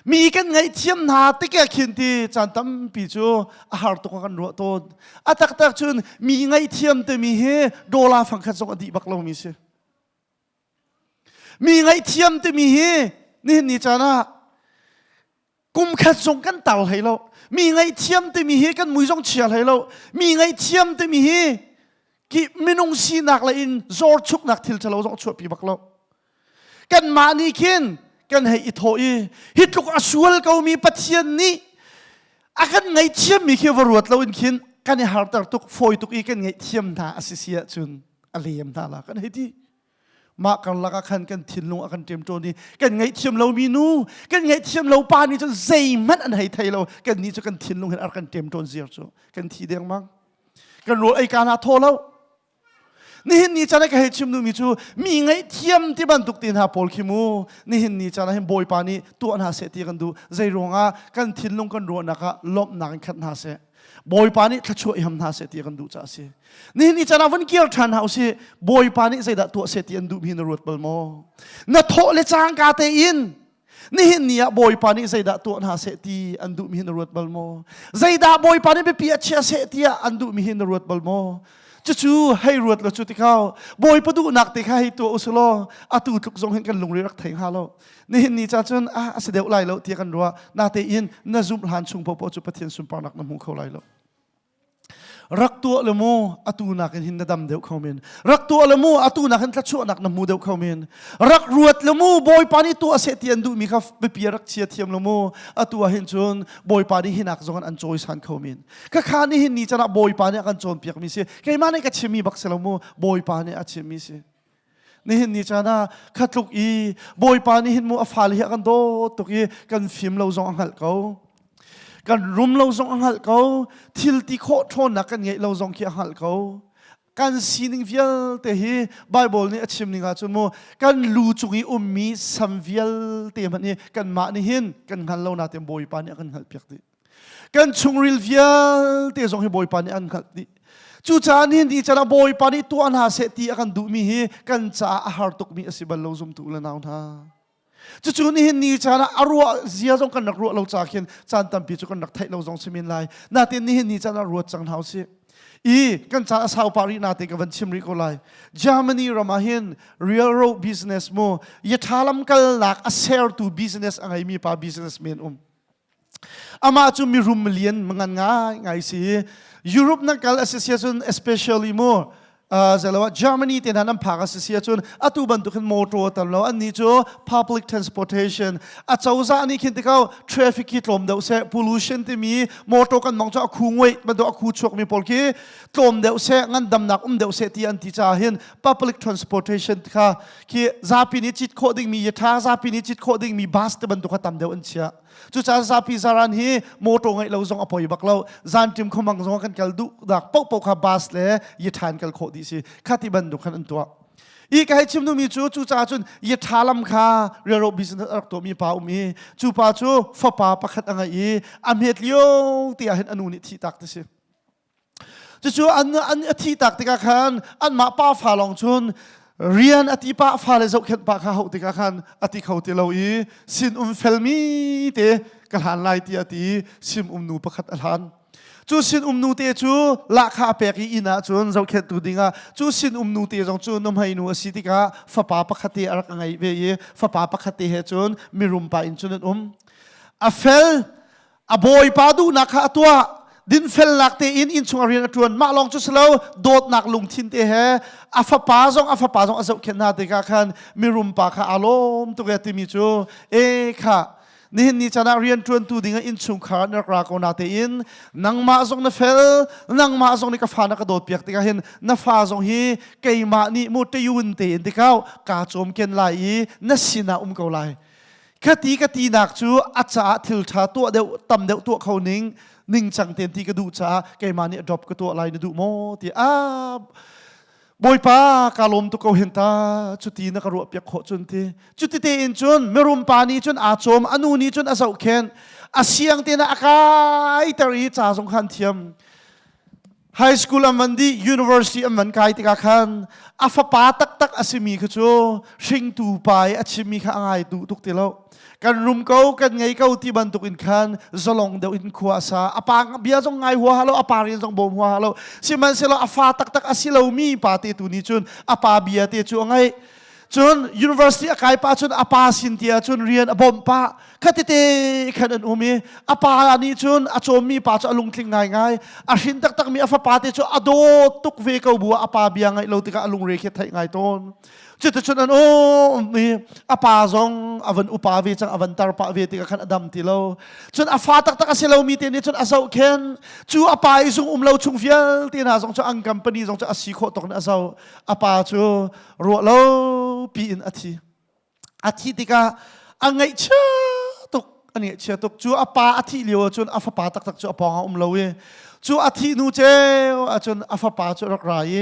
mi kan ngai thiam na te ka khin ti chan tam pi chu a har to kan ro to atak tak chun mi ngai thiam te mi he dola phang khat zong adi bak lo mi se mi ngai thiam te mi he ni chana kum khat zong kan tal hai lo mi ngai thiam te mi he kan mui zong chial hai lo mi ngai thiam te mi he ki minung si nak la in zor chuk nak thil chalo zong chu pi bak lo kan ma ni khin kan hei ithoi hitluk asual kau mi pathian ni akan ngai thiam mi khe varuat lo in khin kan har tar tuk foi tuk I kan ngai thiam tha asisia chun alem tha la kan hei ti ma kan la ka khan kan thinlung akan tem to ni kan ngai thiam lo mi nu kan ngai thiam lo pa ni chun zei man an hei thai lo kan ni chu kan thinlung hen ar kan tem ton zir chu kan thi deng mang kan ro ai kana tho lo ni hin ni chana ka he chim nu mi chu mi ngai thiam ti ban tuk tin ha pol khimu ni hin ni chana hem boy pa ni tu an ha se ti kan du zai ronga kan thinlung kan ro na ka lop na kan khat na se boy pa ni thachu I ham na se ti kan du cha se ni hin ni chana van kier than ha se boy pa ni zai da tu se ti an du mi na rot bal mo na tho le chang ka te in ni hin ni boy pa ni zai da tu an ha se ti an du mi na rot bal mo zai da boy pa ni be pi achia se ti an du mi na rot bal mo chu hay ruột là chu ti khao boy padu nak te khai to uslo atu tuk zong hen kan lungri rak theng halo ni ni cha chun a se deu lai lo ti kan ro na te in na zum han chung po chu pathian sum pa nak na mu kho lai lo rak tu le mo atu nak hin na dam deu khomin rak tu le mo atu nak han tla chu nak na mu deu khomin rak ruột le mo boy pani tu ase ti an du mi kha be pi rak chia thiam le mo atu a hin chun boy pani hinak zong an choice han khomin ka khani hin ni chana boy pani kan chon piak mi se ke mane ka chimi bak se le mo boy pani a chimi se ni hin ni chana khatluk I boy pani hin mo a fal hi kan do to ki kan film lo zong hal ko kan rum lo zong hal ko thil ti kho thon na kan ngai lo zong ki hal ko kan sining vial te hi Bible ni achim ninga chun mo kan lu chungi ummi sam vial te man ni kan ma ni hin kan hal lo na tem boy pa ni kan hal piak ti kan chungril vial te zong hi boy pa ni an khal ti จูจานี่นี่จะนะบอยปานี่ตัวน่าเสตีอากันดูมีฮีกันจ้าอาหารตกมีอสิบัลเราซุมตุลนาวท่าจู่ๆนี่นี่จะนะอรัวเสียจงกันนักรัวเราจากเห็นจานตั้มปีจุกันนักไทยเราจงสมินไลนาทีนี่นี่จะนะรัวจังเท้าเสียกันจ้าสาวปารีนาทีกับวันชิมริโกไลเยอรมนีเรามาเห็น real road business โมยะทาลัมกัลลัก a share to business อะไรมีปา businessmanอามาจูมีรุมเลียนมังงาไงสิยุโรปนักการ association especially more จะเรียกว่า Germany ที่นั่นพาร์ association อัตุบันตุขันมอเตอร์ตลอดอันนี้จู public transportation อาจจะอุตส่าห์นี่คิดที่เขา traffic ที่ลมเดือดเส pollution ที่มีมอเตอร์กันมองจะคู่งวยมันดูคู่ชกมีพอลกี้ลมเดือดเสงั้นดำหนักเดือดเสที่อันที่จะเห็น public transportation ค่ะคือซาปินิจิตโคดิ้งมียท่าซาปินิจิตโคดิ้งมีบัสที่บันตุขันตามเดือดอันเชียจู่จ้าซาพิซารันฮีโมโตไงเราส่งอภัยบักเราจานทิมขมังส่งกันกัลดูดักปกปกขับบาสเลยยึดฐานกัลโคดีสิข้าที่บันดุขันอันตัวอีกให้ชิมนูมีจู่จ้าจุนยึดฐานลำคาเรือรบบิสเนสอักตัวมีป่ามีจู่ป่าจู่ฟ้าป่าประคัดอะไรอเมริกาที่เห็นอนุนิที่ตักที่สิจู่อันที่ตักที่กันอันมาป้าฟ้าลองจุนเรียนอธิปะฟ้าเลยจะเข็นปากเขาติกาคันอธิเขาติเราสินเฟลมีเตกหันไล่ที่อธิสิมนูประคัดอัลฮันจูสินนูเตจูลักขาเปกีอินะจูนจะเข็นตูดิงาจูสินนูเตจงจูนนมให้นูสิติกาฟ้าป่าประคัดเตอรักไงเวียฟ้าป่าประคัดเตเหจูนมีรุมป่าอินจูนอเฟลอบอยปาดูนักตัวดินเฟลลักเตอินชงเรียนจวนมาลองจุดแล้วโดดนักลุงทินเตะอาฟปาซองอาจจะเขียนหน้าเด็กกันมีรุมปากอารมณ์ตัวเกติมิจูค่ะนี่จะนักเรียนจวนตูดิ่งอินชงขานักรักนาเตอินนังมาซองนเฟลนังมาซองนี่ก็ฟ้านักโดดเปียกติกาเห็นนัฟ้าซองฮีเกยมานี่มุตยุนเตอินติเขากาโจมเกนไลนัสสินาเกาไลคตีนักจูอาจจะทิลชาตัวเดียวตำเดียวตัวเขานิ่งจังเต็มที่กระดูจ้าเกมานี่ดรอปกระตัวอะไรนี่ดูโมที่บอยป้ากาลมตุกเขาเห็นตาจุดที่นักรัวเปียกโคจุนที่จุดที่เต็นจนเมรุมปานีจนอาโจมอนุนี้จนอาเซาเคนอาเซียงเตนะอากายตรีจ่าสงขันเทียมไฮสคูลอันวันดี University อันวันกายติกาคันอาฟปาตักอาซิมีขจูชิงตูไปอาชิมีข้างไงดูทุกทีแล้วกันรุมเขากันไงเขาที่บันทุกอินคันจะลงเดียวอินขวาซาอปางเบียจงไงหัวฮัลโหลอปาเรียนจงบ่มหัวฮัลโหลสิมันเสลอาฟ้าตักอาศิลามีปาเตตุนิจุนอปาเบียเตจุไงจน University อากายปาจนอปาสินเตียจนเรียนบ่มปาขัดเตขันอุมีอปาอันนี้จนอาโจมีปาจนลุงทิ้งง่ายอาหินตักมีอฟปาเตจุอโดตุกเวกบัวอปาเบียไงเราติกาลุงเรคิดไทยไงต้นจุดจุดนั้นโอ้มีอาปาซองอวันอุปาเวจังอวันตารปาเวติกาขันอดัมติโลจนอาฟ้าตักอาศิลามีเตนี่จนอาเซาเคนจูอาปาอิซุงเราชุงเฟียลตีน่าซองจะอังกัมปนีซองจะอาศิโคตกนอาเซาอาปาจูรัวเราปีอินอาทิติกาอังไงเชื่อตุกอันนี้เชื่อตุกจูอาปาอาทิเลียวจนอาฟ้าปาตักจูอาปองเราเวจูอาทินูเจ้าจนอาฟปาจูรักราย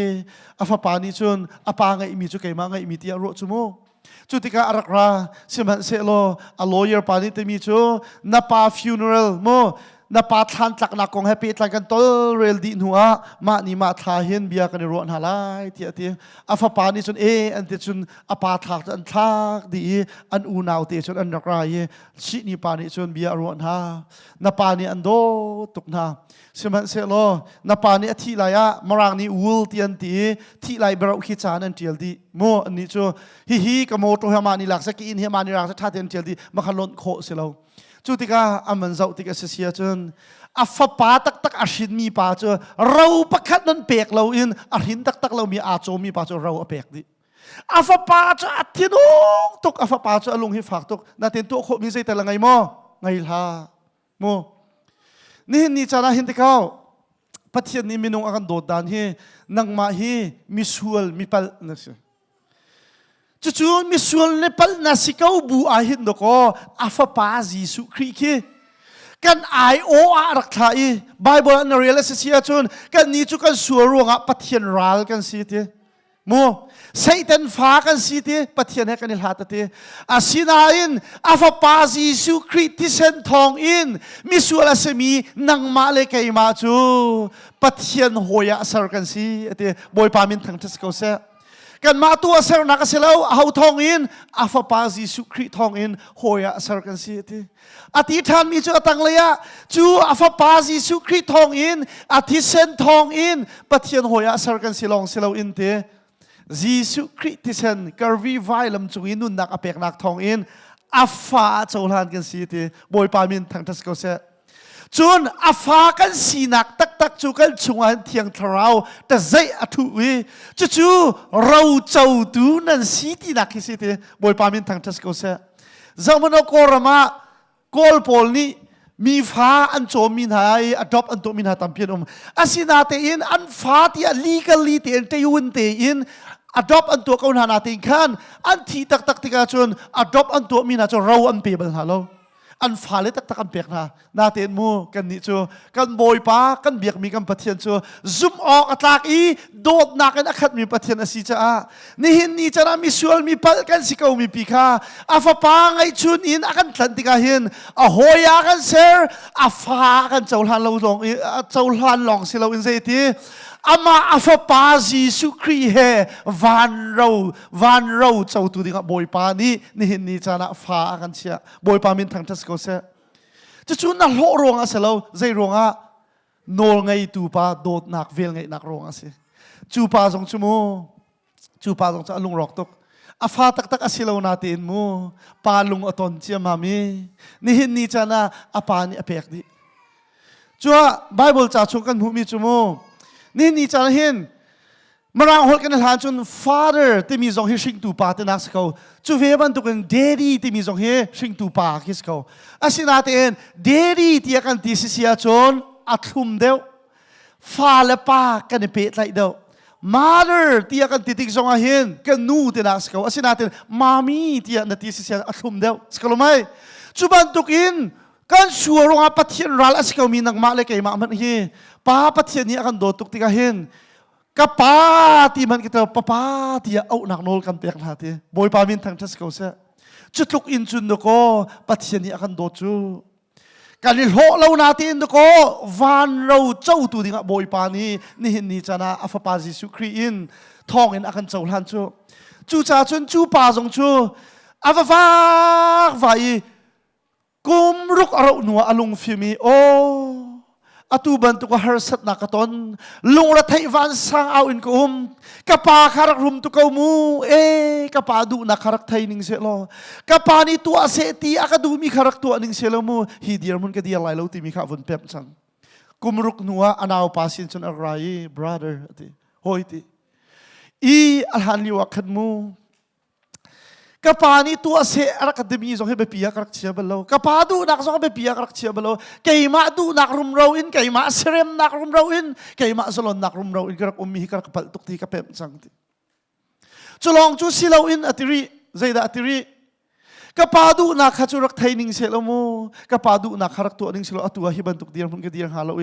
อาฟปานี่จนอาปาไงมีจูเกมาไงมีที่อรุจูโมจูติการักราสิมันเซโลอาลอยร์ปานี่เตมีจูนับปาฟิวเนอรัลโมนับปาทันตักนักกงแฮปปี้ทันกันตอลเรลดีนัวมานี่มาทาเห็นเบียกันในรถหาไลที่อาฟปานี่จนอันเตจนอาปาทักอันทักดีอันอูนาวเตจนอันรักรายชินี่ปานี่จนเบียรถหานับปานี่อันโดตุกนาสิมันเสโลนับปานี่ที่ไรอะมารางนี่วูลที่อันที่ไรเบราคิจานันเทียลดีโมอันนี้จูฮิกับโมโตเฮมานี่หลักสกินเฮมานี่หลักสท่าเทียนเทียลดีมาขันล้นโคเสโลจุดที่ก็อามันเจ้าที่ก็เสียจนอาฟปาตักอาชินมีปาจเราประคัดนั้นเปียกเราอินอาหินตักเรามีอาโจมีปาจเราเปียกดิอาฟปาจอัดที่นุ่งตุกอาฟปาจลุงให้ฝากตุกนาเต็นตัวโคมีใจแต่ละไงโมไงล่ะโมนี่จะน่าเห็นที่เขาพัฒนีมินุงอากันโดดดันฮีนังมาฮีมิสวลมิพัลนั่นสิจู่ๆมิสวลมิพัลนั่นสิเขาบูอาหินดอกอาฟปาจีสุครีคีกันไอโออารักไทยไบเบิลอันเรียลเสียจนกันนี่จู่กันสัวรวงพัฒนรัลกันสิเต mo Satan fa kan si te pathian he kanil hat te asina in afa pa Jesu Christ thong in misuala semi nang male kai ma chu pathian hoya sar kan si ate boy pamin thang tes ko se kan ma tu asar na ka selaw hau thong in afa pa Jesu Christ thong in hoya sar kan si ate ati than mi chu atang leya chu afa pa Jesu Christ thong in ati sen thong in pathian hoya sar kan silong selaw in te Jesu Christian karvi vailam chungin nun nak apek nak thong in afa chaulan kan si te boy pamin thang tas ko se chun afa kan si nak tak tak chu kan chungan thiang tharau ta zai athu wi chu chu rau chau tu nan si ti nak si te boy pamin thang tas ko se zamano korama kol pol ni mi fa an chom min hai adopt an to min ha tampian asina te in an fa ti legally te te yun te in adopt an to kaun hana ting khan an thi tak tak tika chun adopt an to mina cho raw an pebal halo an phale tak tak an pek na ten mu kan ni chu kan boy pa kan biak mi kan pathian chu zoom ok atlak i dot na kan akhat mi pathian asi cha a ni hin ni cha mi sual mi pal kan sikau mi pikha afa pa ngai chun in akan tlan tika hin a hoya kan ser afa kan chaulhan lo long chaulhan long silo in zeti ama afa pa Jesu Christ he van row chau tu dinga boy pa ni hin ni chana fa kan sia boy pa min thang tas ko se chu na lo rong a selo zai ronga nol ngai tu pa dot nak vel ngai nak rong a se chu pa jong chu mo chu pa jong cha lung rok tok afa tak tak asilo natin mo palung aton chia mami ni hin ni chana apa ni apek di chua Bible cha chu kan humi chu mo ni chan hin marang hol kan han chun father ti mi zong hi shing tu pa te nak sko chu ve ban tu kan daddy ti mi zong hi shing tu pa kis ko asina ten daddy ti kan ti si sia chon athum deu fa le pa kan pe lai deu mother ti kan ti tik zong a hin kan nu te nak sko asina ten mami ti na ti si sia athum deu sko mai chu ban tu kin kan suarong a pathian ral asko mi nang ma le kai ma man hi pa pathian ni akan dotuk tika hin kapati man kita papati au nak nol kan pek hati boy pamin thang tas ko se chutluk in chun ko pathian ni akan dochu kanil ho lo natin ko van ro chau tu dinga boy pa ni hin ni chana afa pa Jesu Christ in thong in akan chaulan chu cha chun chu pa jong chu afa vai kum ruk aro nuwa alung fimi atu bantu ko harsat na katon lungra thai van sang aw in ko kapa kharak rum tu ko mu kapadu na kharak thai ning se lo kapani tu ase ti akadumi kharak tu aning se lo mu hi diar mun ka dia lai lo ti mi kha von pep chang kumruk nuwa anaw pasin chun arai brother ati hoiti I alhan liwa khan mu kapani tu ase akademi zong he be pia karak chia balo kapadu nak zong be pia karak chia balo kaima du nak rum raw in kaima serem nak rum raw in kaima zolon nak rum raw in karak ummi karak pal tuk ti ka pem sang ti chulong chu silaw in atiri zaida atiri kapadu nak khachurak thaining selomo kapadu nak kharak tu aning selo atua hi bantuk diar mun ke diar halo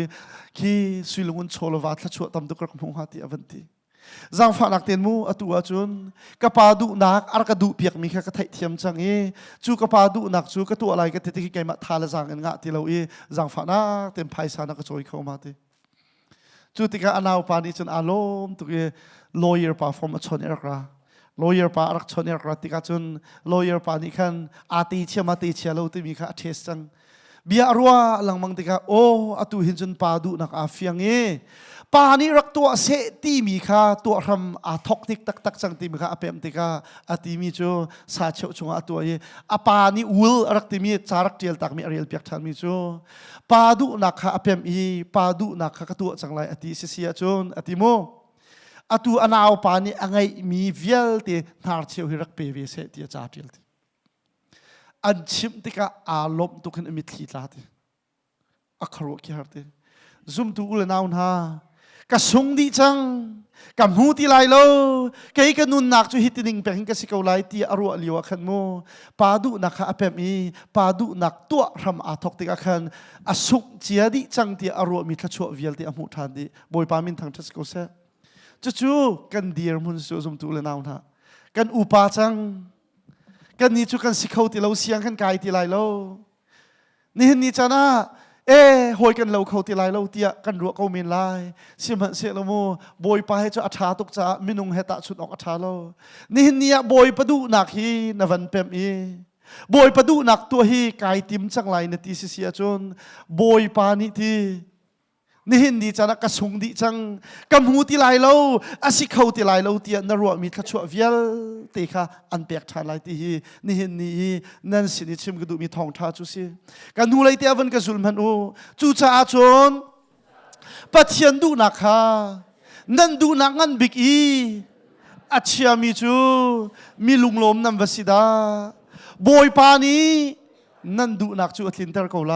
ki silungun cholova thla chu tam du karak mu hati avanti Zang fa nak ten mu atua chun kapadu nak arkadu piak mi kha ka thai thiam chang chu kapadu nak chu ka tu alai ka teti ki ma thala jang nga ti lo zang fa na ten phai sa na ka choi khau ma ti chu ti ka anaw pa ni chun alom tu ke lawyer pa form a chon erkra lawyer pa arak chon erkra ti ka chun lawyer pa ni khan ati chema ti chelo ti mi kha thes chang bia ruwa lang mang ti ka atu hin chun pa du nak afiang pani rak tua se ti mi kha tua ram a thok tik tak tak chang ti mi kha apem ti ka ati mi chu sa cheu chunga tua apani ul rak ti mi charak tel tak mi ariel piak than mi chu padu na kha apem padu na kha ka tua chang lai ati se sia chun ati mo atu anaw pani angai mi vial te nar cheu hi rak pe ve se ti cha tel ti an chim ti ka alom tu khan mi thli tla ti akharo ki har ti zum tu ul naun ha kasung di chang kamhuti lai lo kai ka nun nak chu hitining peng ka sikaw lai ti aru aliwa khan mo padu nak kha apem padu nak tua ram athok ti ka khan asuk chia di chang ti aru mi thla chu vial ti amu than di boy pa min thang thas ko se จู่ๆกันเดียร์มุนสูสมตุเลนาวนะกันอุปาจังกันนี่จู่กันสิเขาที่เราเสียงกันกายที่ไรเรานี่เห็นนี่จ้านะหอยกันเราเขาที่ไรเราเตียกันรัวเขาเมนไลสิมันเสียละโมบอยไปให้เจ้าอัฐาตุกจ้ามินุงเฮตะชุดออกอัฐาเรานี่เห็นนี่บอยประดูหนักฮีนวันเปมบอยประดูหนักตัวฮีกายติมจังไรนตีเสียจนบอยปานิทีนี่เห็นดีจังกระสุงดีจังกำหูที่ไรเราอาศิเขาที่ไรเราเตียนรัวมีขชัวเวียลตีค่ะอันเปียกทานไรตีฮีนี่เห็นนี่นั่นสินิชิมก็ดูมีทองท่าจุสิกันหูไรเตียวันกระสุนมันโอจูจ่าจนปัจเจียนดูนักค่ะนั่นดูนักงันบิกอีอาเชียมีจูมีลุงลมนำวสิดาบอยปานี้นั่นดูนักจูอัตลินเตอร์เขาไล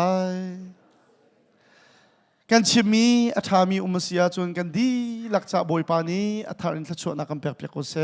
กันชิมีอัฐามีอุมเสียจนกันดีหลักจากบอยปานี้อัฐารินทัชวนักกันเปียกๆก็เส